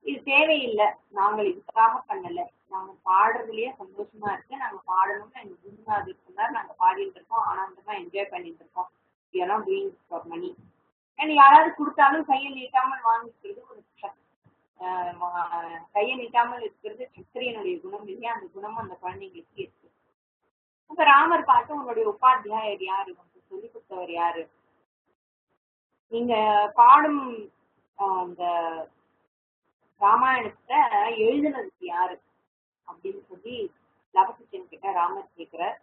இது தேவையில்லை, நாங்கள் இதுக்காக பண்ணல, நாங்க பாடுறதுலயே சந்தோஷமா இருக்கு, நாங்க பாடணும்னு எங்க குருநாதர் சொன்னார், நாங்க பாடிட்டு இருக்கோம், ஆனந்தமா என்ஜாய் பண்ணிட்டு இருக்கோம், இதெல்லாம் டூயிங் ஃபார் மணி. அண்ட் யாராவது கொடுத்தாலும் கையை நீட்டாமல் வாங்கிக்கிறது ஒரு கையை நீட்டாமல் இருக்கிறது சத்திரியனுடைய குணம் இல்லையா, அந்த குணமும் அந்த குழந்தைங்களுக்கு இருக்கு. இப்ப ராமர் பார்த்து உன்னுடைய உபாத்தியாயர் யாரு, உங்களுக்கு சொல்லி கொடுத்தவர் யாரு, நீங்க பாடும் அந்த ராமாயணத்தை எழுதுனதுக்கு யாரு அப்படின்னு சொல்லி லவகுச்சன் கிட்ட ராமர் கேட்கிறார்.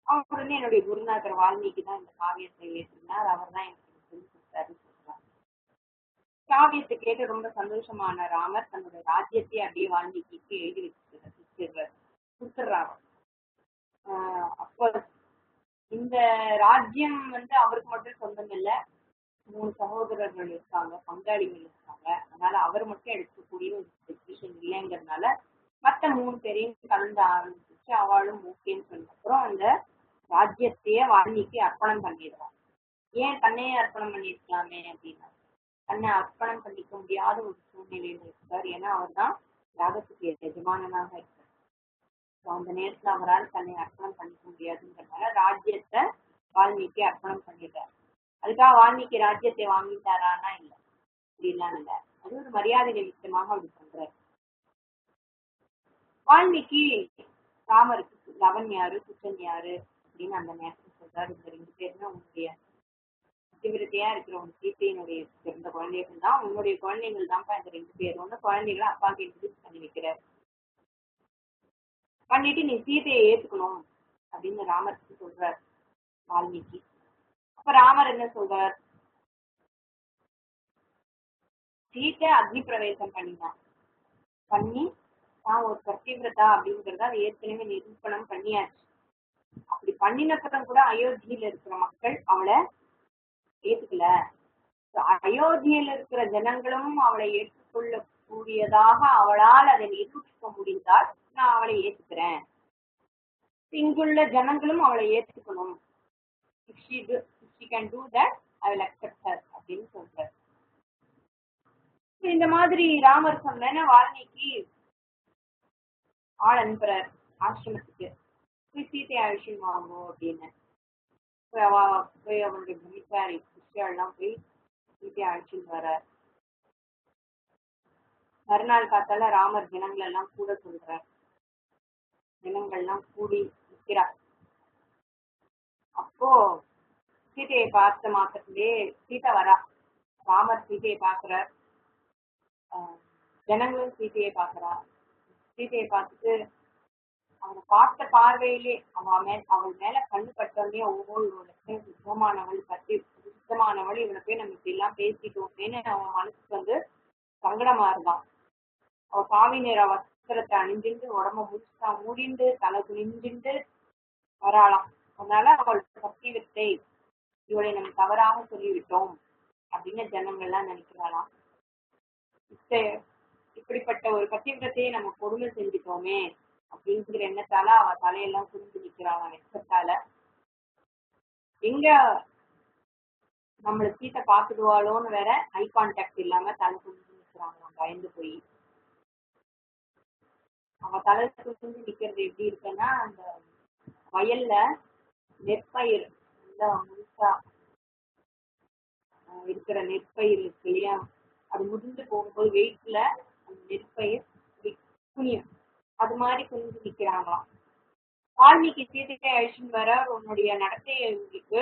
அவர் வந்து என்னுடைய குருநாதர் வால்மீகி தான் இந்த காவியத்தை எழுதினார், அவர் தான் எனக்கு சொல்லி கொடுத்தாரு சொல்றாங்க. காவியத்தை கேட்டு ரொம்ப சந்தோஷமான ராமர் தன்னுடைய ராஜ்யத்தை அப்படியே வால்மீகிக்கு எழுதி வச்சுடுறாரு, கொடுத்துடுறாரு. அப்போ இந்த ராஜ்யம் வந்து அவருக்கு மட்டும் சொந்தம் இல்லை, 3 சகோதரர்கள் இருக்காங்க, பங்காளிகள் இருக்காங்க, அதனால அவர் மட்டும் எடுக்கக்கூடிய ஒரு டெசிஷன் இல்லைங்கிறதுனால மற்ற 3 பேரையும் கலந்து ஆரம்பிச்சு அவளும் ஓகேன்னு சொன்ன அப்புறம் அந்த ராஜ்யத்தையே வால்மீகி அர்ப்பணம் பண்ணிடுறான். ஏன் தன்னையே அர்ப்பணம் பண்ணிருக்கலாமே அப்படின்னா, தன்னை அர்ப்பணம் பண்ணிக்க முடியாத ஒரு சூழ்நிலையில இருக்கார். ஏன்னா அவர் தான் யாகத்துக்கு எஜமானனாக இருக்கார். அந்த நேரத்துல அவரால் தன்னை அர்ப்பணம் பண்ணிக்க முடியாதுங்கிறதுனால ராஜ்யத்தை வால்மீகி அர்ப்பணம் பண்ணிட்டார். அதுக்காக வால்மீகி ராஜ்யத்தை வாங்கிட்டாரானா இல்லை, அப்படிலாம் இல்லை, அது ஒரு மரியாதை நிமித்தமாக அப்படி பண்றாரு. வால்மீகி ராமருக்கு லவன் யாரு குச்சன் யாரு அப்படின்னு அந்த நேரத்துல சொல்றாரு. இந்த 2 பேருமே உன்னுடைய தீவிரத்தையா இருக்கிற உன் சீத்தையினுடைய பிறந்த குழந்தைகள் தான், உன்னுடைய குழந்தைகள் தான்ப்பா இந்த 2 பேரும். ஒன்னு குழந்தைகளை அப்பாவுக்கு இன்ட்ரடியூஸ் பண்ணி வைக்கிறார், பண்ணிட்டு நீ சீதையை ஏத்துக்கணும் அப்படின்னு ராமருக்கு சொல்றார் வால்மீகி. அப்ப ராமர் என்ன சொல்றார், சீத்தை அக்னி பிரவேசம் பண்ணி தான் ஒரு சத்தியவிரதா அப்படிங்கிறத அதை ஏற்கனவே நிரூபணம் பண்ணியாச்சு. அப்படி பண்ணினப்பறம் கூட அயோத்தியில இருக்கிற மக்கள் அவளை ஏத்துக்கல. அயோத்தியில இருக்கிற ஜனங்களும் அவளை ஏற்றுக்கொள்ள கூடியதாக அவளால் அதை நிரூபிக்க முடிந்தால் நான் அவளை ஏத்துக்கிறேன். இங்குள்ள ஜனங்களும் அவளை ஏற்றுக்கணும். she can do that, I will accept her அப்படின்னு சொல்றாரு. இந்த மாதிரி ராமர் சொன்ன வால்மீகி ஆள் அனுப்புறார் ஆசிரமத்துக்கு, போய் சீதையை அழிச்சுன்னு வாங்கும் அப்படின்னு. போய் அவனுடைய பிரமிச்சாரி சிஷ்யெல்லாம் போய் சீதையை அழிச்சுன்னு வர. மறுநாள் காத்தால ராமர் ஜனங்கள் எல்லாம் கூட சொல்றார். ஜனங்கள்லாம் கூடி நிற்கிறார். அப்போ சீதையை பார்த்த மாத்திரத்திலே சீதை வரா. ராமர் சீதையை பார்க்கிறார், ஜனங்களும் சீதையை பார்க்கிறா. சீதையை பார்த்துட்டு அவனை பார்த்த பார்வையிலே அவள் மேல கண்ணு பட்டோடனே ஒவ்வொரு லட்சம் சுத்தமானவள் பற்றி சுத்தமானவள், இவனை போய் நம்ம இப்படி எல்லாம் பேசிட்டோமேன்னு அவன் மனசுக்கு வந்து சங்கடமா இருந்தான். அவ காவி நேர வஸ்திரத்தை அணிஞ்சுட்டு உடம்ப முடிச்சா மூடிண்டு தலை குனிஞ்சுட்டு வராளாம். அதனால அவள் சக்தி வித்தை, இவளை நம்ம தவறாக சொல்லிவிட்டோம் அப்படின்னு ஜனங்கள்லாம் நினைக்கிறாளாம். இப்படிப்பட்ட ஒரு பத்திவிரத்தையே நம்ம கொடுமை செஞ்சுட்டோமே அப்படிங்கிற எண்ணத்தால அவ தலையெல்லாம் குனிஞ்சு நிக்கிறாளாம் வெச்சத்தால. எங்க நம்மளை சீட்டை பார்த்துடுவாளோன்னு வேற ஐ கான்டாக்ட் இல்லாம தலை குனிஞ்சு நிக்கிறாங்களாம் பயந்து போய். அவ தலை குனிஞ்சு நிக்கிறது எப்படி இருக்குன்னா, அந்த வயல்ல நெற்பயிர் முழுசா இருக்கிற நெற்பயிர் இருக்கு இல்லையா, அது முதிர்ந்து போகும்போது வெயிட்ல அந்த நெற்பயிர் குனியும், அது மாதிரி குனிஞ்சு நிக்கிறாங்களாம். வால்மீகி சீதையை அழிச்சுன்னு வர, உன்னுடைய நடத்தையை உங்களுக்கு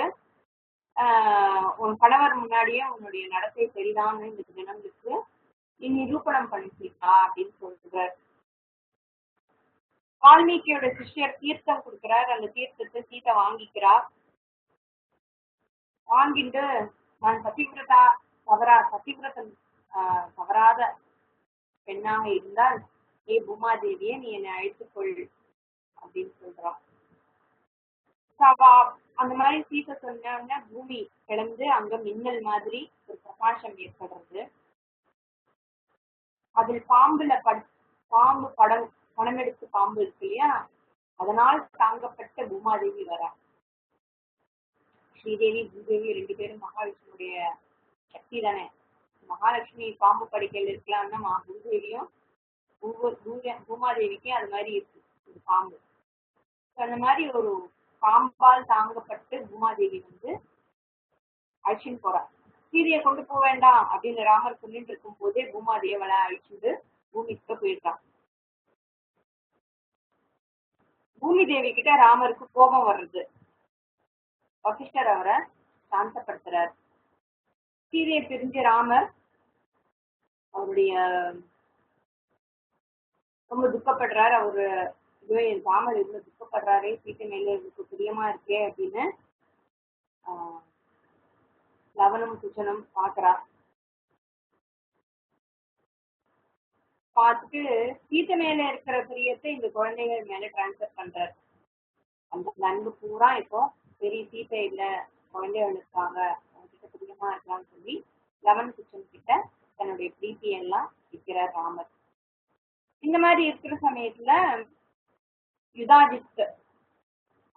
உன் கணவர் முன்னாடியே உன்னுடைய நடத்தை சரிதான் இந்த ஜனங்களுக்கு நீ நிரூபணம் பண்ணிருக்கா அப்படின்னு சொல்றார். வால்மீகியோட சிஷ்யர் தீர்த்தம் கொடுக்கிறார். அந்த தீர்த்தத்தை சீதை வாங்கிக்கிறார். வாங்கிட்டு நான் சத்திவிரதா சத்திவிரதம் தவறாத பெண்ணாக இருந்தால் ஏ பூமாதேவியே நீ என்னை அழைத்துக்கொள் அப்படின்னு சொல்றான். அந்த மாதிரி சீதை சொன்ன பூமி கிளந்து அங்க மின்னல் மாதிரி ஒரு பிரகாசம் ஏற்படுறது. அதில் பாம்பு பணமெடுத்து பாம்பு இருக்கு இல்லையா, அதனால் தாங்கப்பட்ட பூமாதேவி வரா. ஸ்ரீதேவி பூதேவி ரெண்டு பேரும் மகாவிஷ்ணுடைய சக்தி தானே. மகாலட்சுமி பாம்பு படுக்கையில் இருக்கலாம்னா பூதேவியும் பூமாதேவிக்கும் அது மாதிரி இருக்கு ஒரு பாம்பு. அந்த மாதிரி ஒரு பாம்பால் தாங்கப்பட்டு பூமாதேவி வந்து அழிச்சுன்னு போறா. சீதையை கொண்டு போக வேண்டாம் அப்படின்னு ராமர் சொல்லிட்டு இருக்கும் போதே பூமாதேவளை அழிச்சுட்டு பூமிக்கு போயிருக்கான். பூமி தேவி கிட்ட ராமருக்கு கோபம் வர்றது. வசிஷ்டர் அவரை சாந்தப்படுத்துறார். சீதையை பிரிஞ்ச ராமர் அவருடைய ரொம்ப துக்கப்படுறாரு. அவரு ராமர் இவ்வளவு துக்கப்படுறாரே, சீத்தை மேல இவருக்கு பிரியமா இருக்கே அப்படின்னு லவனும் குச்சனும் பாக்குறா. பார்த்துட்டு சீத்தை மேல இருக்கிற பிரியத்தை இந்த குழந்தைகள் மேல டிரான்ஸ்பர் பண்றாரு. அந்த அன்பு பூரா இப்போ பெரிய சீத்தை இல்ல குழந்தைகள் இருக்காங்க அவங்ககிட்ட பிரியமா இருக்கலாம்னு சொல்லி லவன் குச்சன் கிட்ட தன்னுடைய பிரீத்தி எல்லாம் விற்கிறார் ராமர். இந்த மாதிரி இருக்கிற சமயத்துல யுதாஜித்,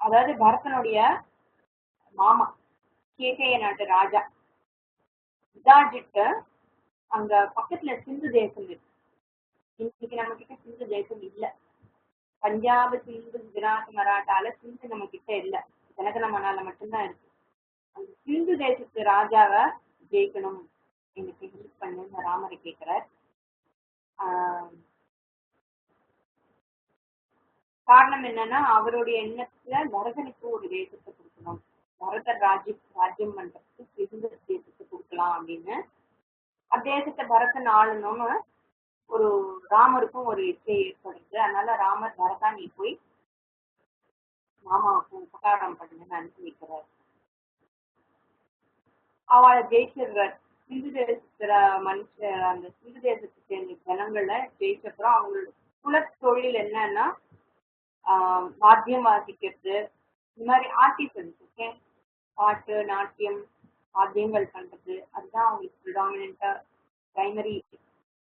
அதாவது பரதனுடைய மாமா, கேகய நாட்டு ராஜா யுதாஜித் அங்க பக்கத்துல சிந்து தேசம் இருக்கு. இன்னைக்கு நம்ம கிட்ட சிந்து தேசம் இல்ல. பஞ்சாப், சிந்து, குஜராத், மராட்டால சிந்து நம்ம கிட்ட இல்ல, ஜனகணமனால மட்டும்தான் இருக்கு. அந்த சிந்து தேசத்து ராஜாவை ஜெயிக்கணும், எனக்கு ஹெல்ப் பண்ணுன்னு ராமரை கேட்கிறார். காரணம் என்னன்னா, அவருடைய எண்ணத்துல பரதனுக்கு ஒரு தேசத்தை கொடுக்கணும், பரதர் ராஜ்யம் பண்றதுக்கு சிந்து தேசத்தை கொடுக்கலாம் அப்படின்னு. அத்தேசத்தை பரதன் ஆளணும்னு ஒரு ராமருக்கும் ஒரு இச்சை ஏற்படுது. அதனால ராமர் பரதா நீ போய் மாமாவுக்கு உபகாரம் பண்ணுன்னு அனுப்பி வைக்கிறார். அவளை ஜெயிச்சிடுறார். சிந்து தேசத்துல அந்த சிந்து தேசத்தை சேர்ந்த ஜனங்களை ஜெயிச்சப்புறம் அவங்களோட குல தொழில் என்னன்னா வாத்தியம் வாசிக்கிறது, இந்த மாதிரி ஆர்டிசன்ஸ், ஓகே, பாட்டு, நாட்டியம், வாத்தியங்கள் பண்றது, அதுதான் அவங்களுக்கு ப்ரிடாமினண்டா பிரைமரி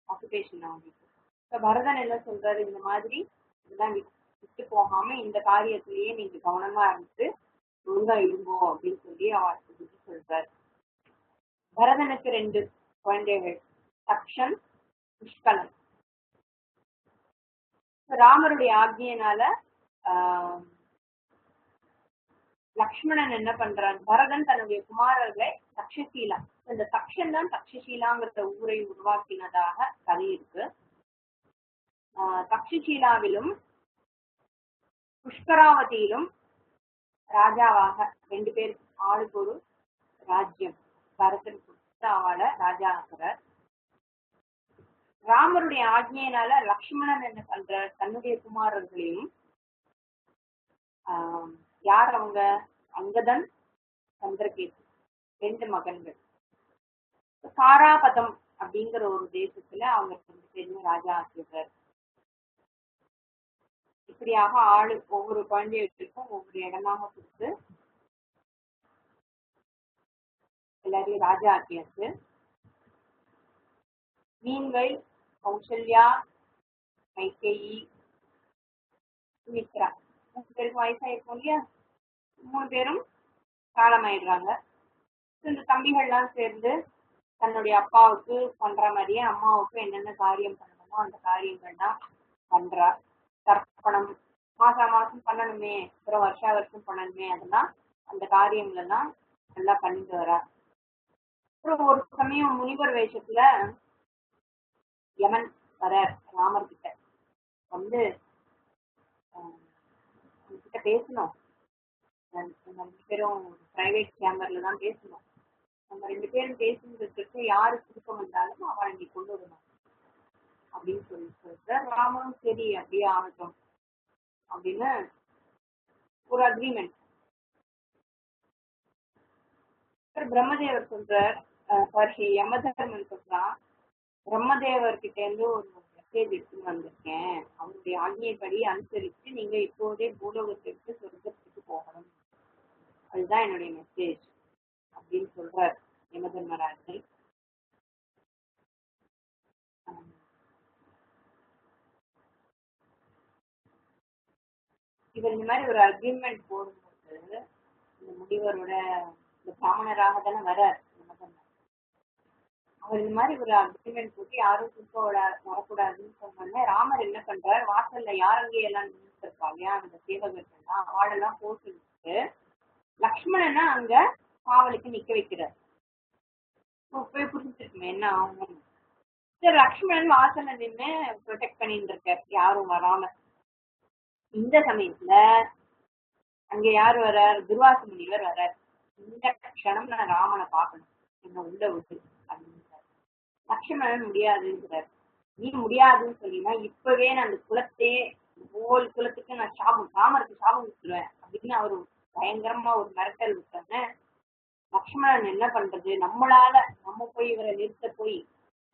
ஆக்குபேஷன் அவங்களுக்கு. இப்போ பரதன் என்ன சொல்றாரு, இந்த மாதிரி இதெல்லாம் விட்டு போகாம இந்த காரியத்திலேயே நீங்க கவனமா இருந்துட்டு ஒழுங்கா இருங்கோ அப்படின்னு சொல்லி அவருக்கு புத்தி சொல்றார். பரதனுக்கு 2 குழந்தைகள், தக்ஷன், புஷ்கலன். ராமருடைய ஆக்ஞையினால ஆஹ் லக்ஷ்மணன் என்ன பண்றான், பரதன் தன்னுடைய குமாரர்களை தக்ஷசீலா, இந்த தக்ஷன் தான் தக்ஷசீலாங்கிற ஊரை உருவாக்கினதாக கதை இருக்கு. தக்ஷசீலாவிலும் புஷ்கராவதியிலும் ராஜாவாக 2 பேர் ஆளுக்கு ஒரு ராஜ்யம் பரதன் கொடுத்து அவளை ராஜா ஆக்குறார். ராமருடைய ஆக்ஞையினால லக்ஷ்மணன் என்ன பண்ற, தன்னுடைய குமாரர்களையும் யார் அவங்க, அங்கதன், சந்திரகேது 2 மகன்கள், காராபதம் அப்படிங்கிற ஒரு தேசத்துல அவங்க 2 பேருமே ராஜா ஆக்கிடுறார். இப்படியாக ஒவ்வொரு குழந்தைகளுக்கும் ஒவ்வொரு இடமாக கொடுத்து எல்லாரையும் ராஜா ஆக்கியாச்சு. மீன்வைல் கௌசல்யா, மைகேயி, சுமித்ரா 3 பேருக்கும் வயசாயிருக்கும் இல்லையா, 3 பேரும் காலமாயிடுறாங்க. இந்த தம்பிகள்லாம் சேர்ந்து தன்னுடைய அப்பாவுக்கு பண்ற மாதிரியே அம்மாவுக்கு என்னென்ன காரியம் பண்ணணுமோ அந்த காரியங்கள்லாம் பண்றா. தர்ப்பணம் மாசம் பண்ணணுமே, அப்புறம் வருஷம் பண்ணணுமே, அதெல்லாம் அந்த காரியங்கள்லாம் நல்லா பண்ணிட்டு வரா. அப்புறம் ஒரு சமயம் முனிவர் வேஷத்துல யமன் வர ராமர் கிட்ட வந்து கிட்ட பேசணும். நம்ம 2 பேரும் பிரைவேட் சேம்பர்ல தான் பேசணும். நம்ம 2 பேரும் பேசுறதுக்கு யாரு திருப்பம் வந்தாலும் அவளை நீ கொண்டு வரணும் அப்படின்னு சொல்லிட்டு ராமனும் சரி அப்படியே ஆகட்டும் அப்படின்னு ஒரு அக்ரிமெண்ட். பிரம்மதேவர் சொல்றார், யமதர்மன் சொல்றான், பிரம்மதேவர்கிட்ட இருந்து ஒரு மெசேஜ் எடுத்துன்னு வந்திருக்கேன், அவருடைய ஆజ్ఞைப்படி அனுசரிச்சு நீங்க இப்போதே பூலோகத்திற்கு சொர்க்கத்துக்கு போகணும், அதுதான் என்னுடைய மெசேஜ் அப்படின்னு சொல்றார் யமதர்மராஜன். இவர் இந்த மாதிரி ஒரு அக்ரிமெண்ட் போடும்போது இந்த முனிவரோட இந்த பிராமணராக தானே வர்றார் யமதர்மன். அவர் இந்த மாதிரி ஒரு அக்ரிமெண்ட் போட்டு யாரும் திருப்ப வரக்கூடாதுன்னு சொன்னோடனே ராமர் என்ன பண்றார், வாசல்ல யாரங்கெல்லாம் நின்று இருக்கா இல்லையா அந்த சேவகர்கள்லாம் அவளெல்லாம் போட்டு விட்டு லக்ஷ்மணனை அங்க காவலுக்கு நிக்க வைக்கிறார். போய் புரிஞ்சிருக்குமே என்ன ஆகும். சரி, லக்ஷ்மணன் வாசல்ல நின்று ப்ரொடெக்ட் பண்ணிட்டு இருக்கார் யாரும் வராம. இந்த சமயத்துல அங்க யாரு வர்றார், துர்வாச முனிவர் வர்றார். இந்த க்ஷணம் நான் ராமனை பார்க்கணும், என்ன உள்ள விட்டு அப்படின்னு. லக்ஷ்மணன் முடியாதுங்கிறார். நீ முடியாதுன்னு சொல்லினா இப்பவே நான் அந்த ஹோல் குலத்துக்கு நான் ராமருக்கு சாபம் கொடுத்துருவேன் அப்படின்னு அவரு பயங்கரமா ஒரு மிரட்டல் விட்டாங்க. லக்ஷ்மணன் என்ன பண்றது, நம்ம போய் இவரை நிறுத்த போய்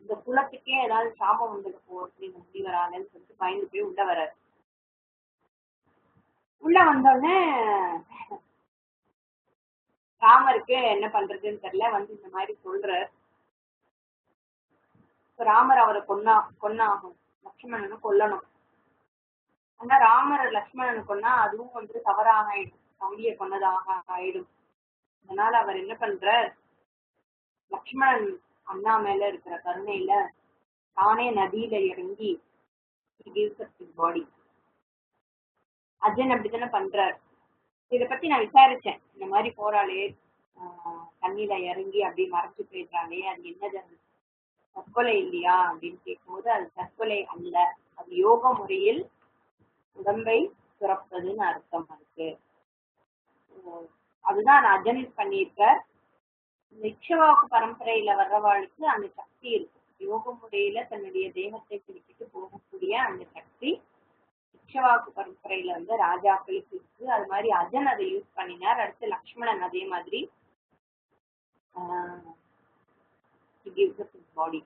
இந்த குலத்துக்கே ஏதாவது சாபம் வந்துட்டு போறது முனிவராலன்னு சொல்லிட்டு பயந்து போய் உள்ள வர்றாரு. உள்ள வந்தோடனே ராமருக்கு என்ன பண்றதுன்னு தெரியல, வந்து இந்த மாதிரி சொல்றார். ராமர் அவரை கொன்னாகும், லக்ஷ்மணனை கொல்லணும். ஆனா ராமர் லக்ஷ்மணனை கொன்னா அதுவும் வந்து தவறாக ஆயிடும், தம்பியை கொன்னதாக ஆயிடும். அதனால அவர் என்ன பண்றார், லக்ஷ்மணன் அண்ணா மேல இருக்கிற கருணையில தானே நதியில இறங்கி பாடி அர்ஜுன் அப்படித்தானே பண்றார். இதை பத்தி நான் விசாரிச்சேன், இந்த மாதிரி போறாளே தண்ணியில இறங்கி அப்படியே மறைச்சு போயிடுறாளே அது என்னது, தற்கொலை இல்லையா அப்படின்னு கேட்கும்போது அது தற்கொலை அல்ல, அது யோக முறையில் உடம்பை சுரப்பதுன்னு அர்த்தம் இருக்கு. அதுதான் அர்ஜுன் பண்ணியிருக்க. இந்த இக்ஷவாக்கு பரம்பரையில வர்றவாளுக்கு அந்த சக்தி இருக்கு, யோக முறையில தன்னுடைய தேகத்தை பிடிச்சிட்டு போகக்கூடிய அந்த சக்தி இக்ஷவாக்கு பரம்பரையில வந்து ராஜாக்களுக்கு இருக்கு. அது மாதிரி அர்ஜுன் அதை யூஸ் பண்ணினார். அடுத்து லக்ஷ்மணன் அதே மாதிரி பாடி.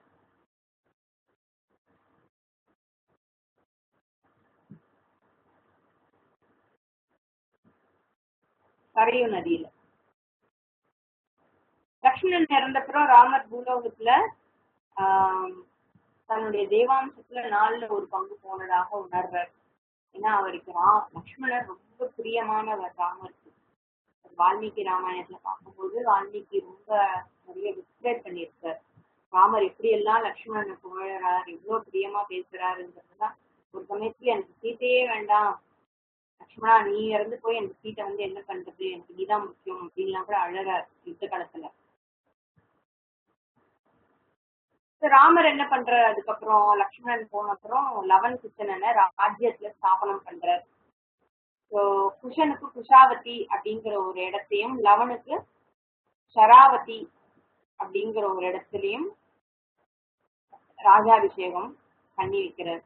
சரையு நதியில லக்ஷ்மணன் இறந்தப்புறம் ராமர் பூலோகத்துல தன்னுடைய தேவாம்சத்துல 4ல் ஒரு பங்கு போனதாக உணர்றார். ஏன்னா அவருக்கு லக்ஷ்மணர் ரொம்ப பிரியமானவர் ராமருக்கு. வால்மீகி ராமாயணத்துல பார்க்கும்போது வால்மீகி ரொம்ப நிறைய டிஸ்கிரைப் பண்ணியிருக்கார். ராமர் எப்படி எல்லாம் லக்ஷ்மணனை புகழறார், எவ்வளவு பிரியமா பேசுறாருங்கிறதுதான். ஒரு சமயத்துல எனக்கு சீத்தையே வேண்டாம் லக்ஷ்மணா, நீ இறந்து போய் எனக்கு சீட்டை வந்து என்ன பண்றது, எனக்கு நீதான் முக்கியம் அப்படின்லாம் கூட அழறார் யுத்த காலத்துல. ராமர் என்ன பண்றாரு, அதுக்கப்புறம் லக்ஷ்மணன் போன அப்புறம் லவன் குஷனனை ராஜ்யத்துல ஸ்தாபனம் பண்றாரு. குஷனுக்கு குஷாவதி அப்படிங்கிற ஒரு இடத்தையும் லவனுக்கு ஷராவதி அப்படிங்கிற ஒரு இடத்துலயும் ராஜாபிஷேகம் பண்ணி வைக்கிறார்.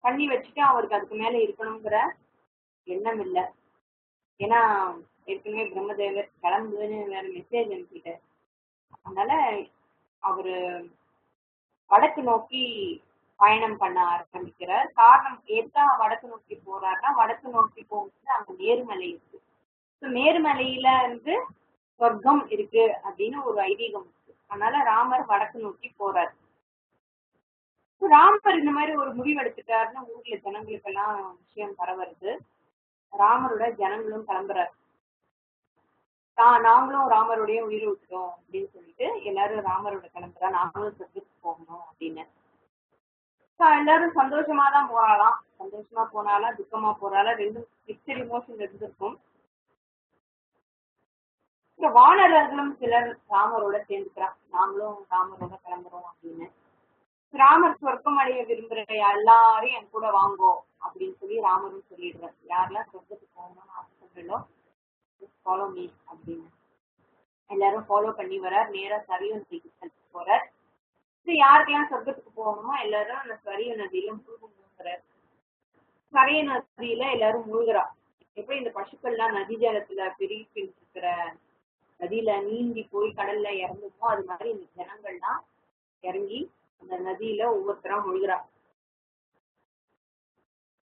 பண்ணி வச்சுட்டு அவருக்கு அதுக்கு மேல இருக்கணுங்கிற எண்ணம் இல்லை. ஏன்னா ஏற்கனவே பிரம்மதேவர் கிளம்புன்னு வேற மெசேஜ் அனுப்பிட்டார். அதனால அவரு வடக்கு நோக்கி பயணம் பண்ண ஆரம்பிக்கிறார். காரணம் எதா வடக்கு நோக்கி போறாருன்னா, வடக்கு நோக்கி போகும்போது அங்க மேருமலை இருக்கு. மேருமலையில இருந்து சொர்க்கம் இருக்கு அப்படின்னு ஒரு ஐதீகம் இருக்கு. அதனால ராமர் வடக்கு நோக்கி போறாரு. ராமர் இந்த மாதிரி ஒரு முடிவு எடுத்துட்டாருன்னு ஊர்ல ஜனங்களுக்கு எல்லாம் விஷயம் பரவுறது. ராமரோட ஜனங்களும் கிளம்புறாரு. நாங்களும் ராமருடைய உயிர் விட்டுட்டோம் அப்படின்னு சொல்லிட்டு எல்லாரும் ராமரோட கிளம்புறா, நாங்களும் சொர்க்கத்துக்கு போகணும் அப்படின்னு. எல்லாரும் சந்தோஷமா தான் போறாளாம். சந்தோஷமா போனாலா துக்கமா போறாளா, ரெண்டும் மிக்சர் இமோஷன் இருந்திருக்கும். வானரர்களும் சிலர் ராமரோட சேர்ந்துக்கிறான், நாங்களும் ராமரோட கிளம்புறோம் அப்படின்னு. ராமர் சொர்க்கம் அடைய விரும்புற எல்லாரையும் என் கூட வாங்கோ அப்படின்னு சொல்லி ராமரும் சொல்லிடுறார். யாரெல்லாம் சொர்க்கத்துக்கு போகணும்னு ஆசைப்படுறோ ஃபாலோ மீ அப்படின்னு. எல்லாரும் ஃபாலோ பண்ணி வரார். நேரா சரியு நதிக்கு போறார். யாருக்கெல்லாம் சொர்க்கத்துக்கு போகணுமோ எல்லாரும் அந்த சரியு நதியில முழுகுறார். சரிய நதியில எல்லாரும் முழுகிறா. எப்படி இந்த பசுக்கள்லாம் நதி ஜலத்துல பெருகி இருக்கிற நதியில நீந்தி போய் கடல்ல இறங்குமோ, அது மாதிரி இந்த ஜனங்கள்லாம் இறங்கி அந்த நதியில ஒவ்வொருத்தரா முழுகிறா.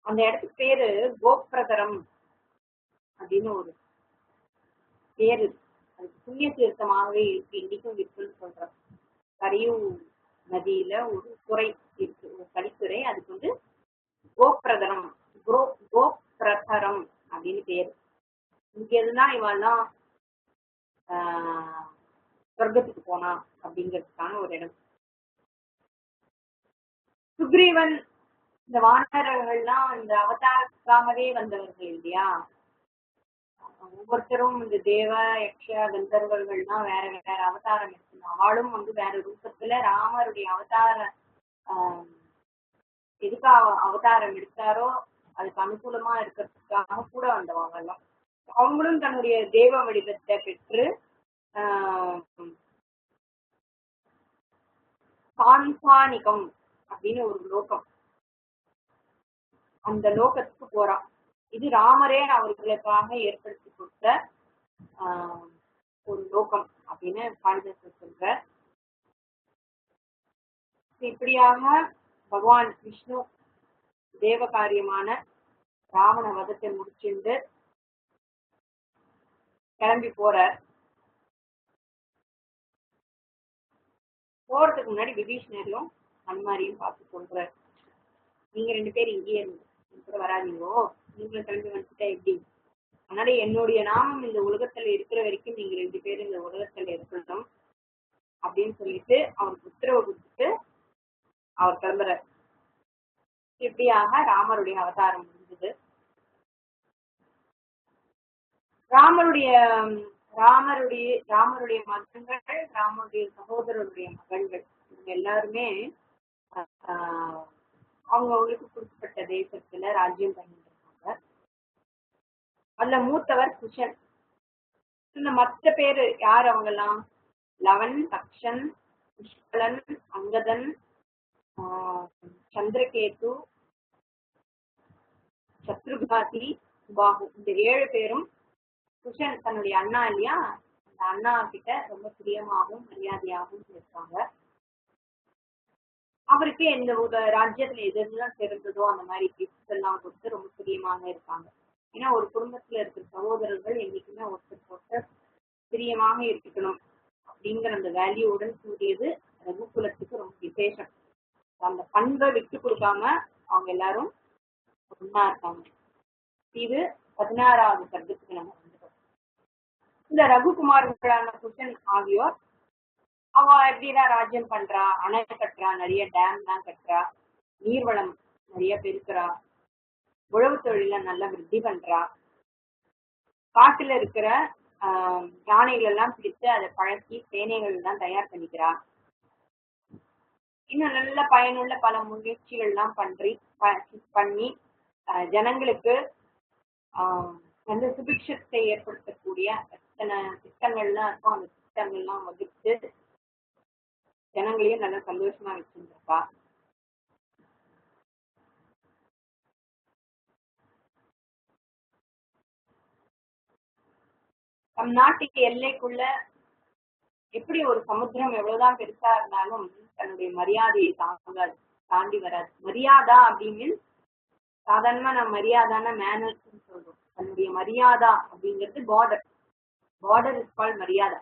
அந்த இடத்துக்கு பேரு கோப்ரதரம் அப்படின்னு ஒரு பேரு. அது புண்ணிய தீர்த்தமாகவே இருக்கு, இன்னைக்கும் இருக்குன்னு சொல்றோம். கரையூ நதியில ஒரு துறை இருக்கு, ஒரு கலித்துறை. அதுக்கு வந்து கோப்ரதரம் கோப்ரதரம் அப்படின்னு பேரு. இங்க இருந்தா இவெல்லாம் சொர்க்கத்துக்கு போனா அப்படிங்கிறதுக்கான ஒரு இடம். சுக்ரீவன் இந்த வானரர்கள்லாம் இந்த அவதாரத்துக்காகவே வந்தவர்கள் இல்லையா. ஒவ்வொருத்தரும் இந்த தேவ யக்ஷ கந்தர்வர்கள்லாம் வேற வேற அவதாரம் எடுக்கணும். அவளும் வந்து வேற ரூபத்துல ராமருடைய அவதார எதுக்காக அவதாரம் எடுத்தாரோ அதுக்கு அனுகூலமா இருக்கிறதுக்காக கூட வந்தவங்க எல்லாம். அவங்களும் தன்னுடைய தேவ வடிவத்தை பெற்று சான்சானிகம் அப்படின்னு ஒரு லோகம், அந்த லோகத்துக்கு போறான். இது ராமரே அவர்களுக்காக ஏற்படுத்தி கொடுத்த ஒரு லோகம் அப்படின்னு காளிதாசன் சொல்ற. இப்படியாக பகவான் விஷ்ணு தேவ காரியமான ராவண வதத்தை முடிச்சுண்டு கிளம்பி போறார். போறதுக்கு முன்னாடி விபீஷ்ணரையும் அன்மாரியும் பார்த்து சொல்றார், நீங்க 2 பேரும் இங்கேயே கூட வராதீங்கோ, நீங்களும் கிளம்பி வந்துட்டா எப்படி? அதனால என்னுடைய நாமம் இந்த உலகத்துல இருக்கிற வரைக்கும் நீங்க 2 பேரும் இந்த உலகத்துல இருக்கணும் அப்படின்னு சொல்லிட்டு அவருக்கு உத்தரவு கொடுத்துட்டு அவர் கிளம்புறார். இப்படியாக ராமருடைய அவதாரம் முடிஞ்சது. ராமருடைய மகன்கள், ராமருடைய சகோதரருடைய மகன்கள், இவங்க எல்லாருமே அவங்களுக்கு குறிப்பிட்ட தேசத்துல ராஜ்யம் பண்ணிட்டு இருக்காங்க. அதுல மூத்தவர் குஷன். இந்த மற்ற பேரு யார் அவங்கெல்லாம்? லவன், தக்ஷன், புஷ்கலன், அங்கதன், சந்திரகேது, சத்ருகாதி, சுபாகு. இந்த 7 பேரும் குஷன் தன்னுடைய அண்ணா இல்லையா, அந்த அண்ணா கிட்ட ரொம்ப பிரியமாகவும் மரியாதையாகவும் இருக்காங்க. அவருக்கு இந்த ராஜ்யத்துல எதெல்லாம் தெரிஞ்சதோ அந்த மாதிரி கிஃப்ட்ஸ் எல்லாம் கொடுத்து ரொம்ப பிரியமாக இருக்காங்க. ஏன்னா ஒரு குடும்பத்துல இருக்கிற சகோதரர்கள் என்னைக்குமே ஒருத்தர் பிரியமாக இருக்கணும் அப்படிங்கிற அந்த வேல்யூவுடன் கூடியது ரகுகுலத்துக்கு ரொம்ப விசேஷம். அந்த பண்பை விட்டு கொடுக்காம அவங்க எல்லாரும் ஒன்னா இருக்காங்க. இது 16வது சர்க்கத்துக்கு நம்ம வந்துட்டோம். இந்த ரகுகுமார்களான குஷன் ஆகியோர் அவ எப்படிதான் ராஜ்யம் பண்றா, அணை கட்டுறா, நிறைய டேம் எல்லாம் கட்டுறா, நீர்வளம் நிறைய பெருக்கிறா, உழவு தொழில நல்லா விருத்தி பண்றா, காட்டுல இருக்கிற யானைகள் எல்லாம் பிடித்து அதை பழக்கி சேனைகள் எல்லாம் தயார் பண்ணிக்கிறா, இன்னும் நல்ல பயனுள்ள பல முயற்சிகள் எல்லாம் பண்ணி ஜனங்களுக்கு நல்ல சுபிக்ஷத்தை ஏற்படுத்தக்கூடிய எத்தனை திட்டங்கள்லாம் இருக்கும் அந்த திட்டங்கள்லாம் வகுத்து ஜனங்களையும் நல்லா சந்தோஷமா வச்சிருந்திருக்கா. நம் நாட்டுக்கு எல்லைக்குள்ள எப்படி ஒரு சமுத்திரம் எவ்வளவுதான் பெருசா இருந்தாலும் தன்னுடைய மரியாதையை தாண்டி வராது. மரியாதா அப்படின்னு சாதாரணமா நம்ம மரியாதான மேனர்ஸ் சொல்றோம். தன்னுடைய மரியாதா அப்படிங்கிறது பார்டர் இஸ் கால்ட் மரியாதை.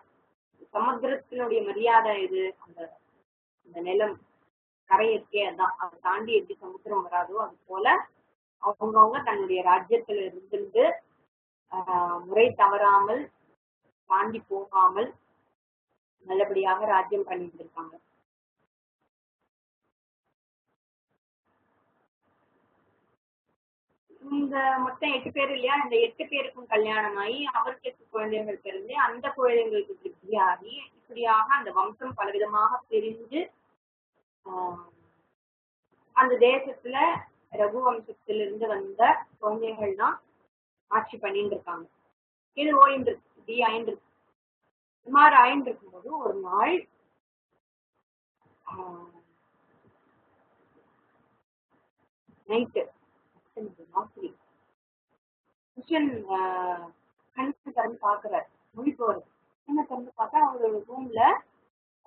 சமுத்திரத்தினுடைய மரியாதை இது அந்த நிலம் கரை இருக்கே, அதான். அதை தாண்டி எப்படி சமுத்திரம் வராதோ அது போல அவங்கவுங்க தன்னுடைய ராஜ்யத்துல இருந்து முறை தவறாமல் தாண்டி போகாமல் நல்லபடியாக ராஜ்யம் பண்ணிட்டு இருக்காங்க. இந்த மொத்தம் 8 பேர் இல்லையா, இந்த 8 பேருக்கும் கல்யாணம் ஆகி அவருக்கு 8 குழந்தைகள் பிறந்து அந்த குழந்தைங்களுக்கு திருப்தியாகி இப்படியாக அந்த வம்சம் பலவிதமாக பிரிஞ்சு அந்த தேசத்துல ரகுவம்சத்திலிருந்து வந்த குழந்தைகள்லாம் ஆட்சி பண்ணிட்டு இருக்காங்க. இது ஓய்ந்து இப்படி ஆயின்றிருக்கு. சுமார் ஆயின்றிருக்கும் போது ஒரு நாள் நைட்டு குஷன் கண்ணு திறந்து பாக்குறாரு. முழிப்பு வருது. கண்ணை திறந்து பார்த்தா அவரோட ரூம்ல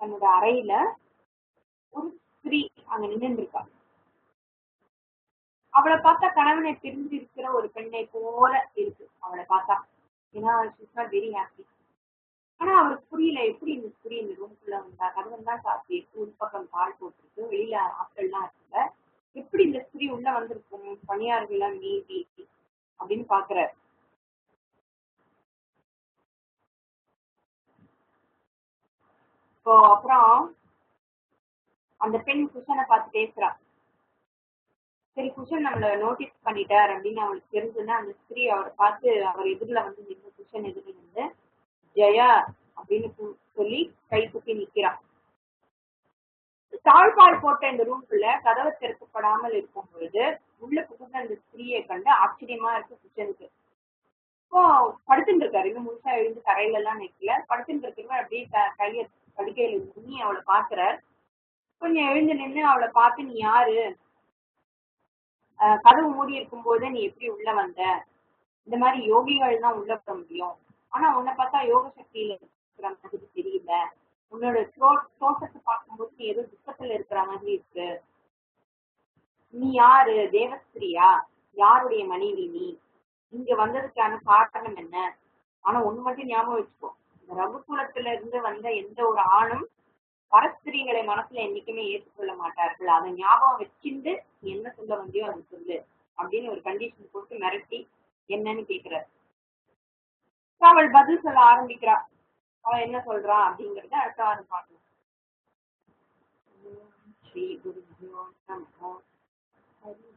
தன்னோட அறையில ஒரு ஸ்திரீ அங்க நின்று இருக்கா. அவளை பார்த்தா கணவனை பிரிஞ்சு இருக்கிற ஒரு பெண்ணை போல இருக்கு அவளை பார்த்தா. ஏன்னா வெரி ஹாப்பி. ஆனா அவருக்கு புரியல, எப்படி இந்த ஸ்திரீ இந்த ரூம்குள்ள வந்தா, கதவெல்லாம் சாத்தி உள்பக்கம் கால் போட்டிருக்கு, வெளியில ஆட்கள்லாம் இருக்குல்ல, எப்படி இந்த ஸ்திரீ உள்ள வந்திருக்கும், பணியாளர்கள் மீதி அப்படின்னு பாக்குறாரு. இப்போ அப்புறம் அந்த பெண் குஷனை பார்த்து பேசுறா. சரி, குஷன் நம்மள நோட்டீஸ் பண்ணிட்டார் அப்படின்னு அவளுக்கு தெரிஞ்சுன்னா அந்த ஸ்திரீ அவரை பார்த்து அவர் எதிரில வந்து நின்று குஷன் எதிரில் நின்று ஜெயா அப்படின்னு சொல்லி கை தூக்கி நிக்கிறான். தாழ்பால் போட்ட இந்த ரூம்குள்ள கதவை திறக்கப்படாமல் இருக்கும் பொழுது உள்ள புகுந்த அந்த ஸ்திரீயை கண்டு ஆச்சரியமா இருக்கு குஷனுக்கு. இப்போ படுத்துட்டு இருக்காரு, இன்னும் முழுசா எழுந்து தரையில எல்லாம் நிக்கல, படுத்துட்டு இருக்கிறவங்க அப்படியே கைய படுக்கையில நின்று அவளை பாக்குறார். கொஞ்சம் எழுந்து நின்று அவளை பார்த்து, நீ யாரு, கதவு மூடி இருக்கும் போதே நீ எப்படி உள்ள வந்த, இந்த மாதிரி யோகிகள் தான் உள்ள வர முடியும், ஆனா உன்னை பார்த்தா யோக சக்தியில இருக்கிற மாதிரி தெரியல, உன்னோட தோட்டத்தை பார்க்கும்போது நீ ஏதோ துக்கத்துல இருக்கிற மாதிரி இருக்கு, நீ யாரு, தேவஸ்திரியா, யாருடைய மனைவி, நீ இங்க வந்ததுக்கான காரணம் என்ன? ஆனா ஒண்ணு மட்டும் ஞாபகம் வச்சுக்கோ, இந்த ரகுகுலத்துல இருந்து வந்த எந்த ஒரு ஆணும் பரஸ்திரிகளை மனசுல என்னைக்குமே ஏற்றுக்கொள்ள மாட்டார்கள், அதை ஞாபகம் வச்சுட்டு நீ என்ன சொல்ல வந்தியோ அது சொல்லு அப்படின்னு ஒரு கண்டிஷன் போட்டு மிரட்டி என்னன்னு கேக்குறாரு. அவள் பதில் சொல்ல ஆரம்பிக்கிறா. அவள் என்ன சொல்றா அப்படிங்கறத அடுத்த வாரம் பார்க்கணும். ஸ்ரீ குருஜ்யோ நமோ ஹரி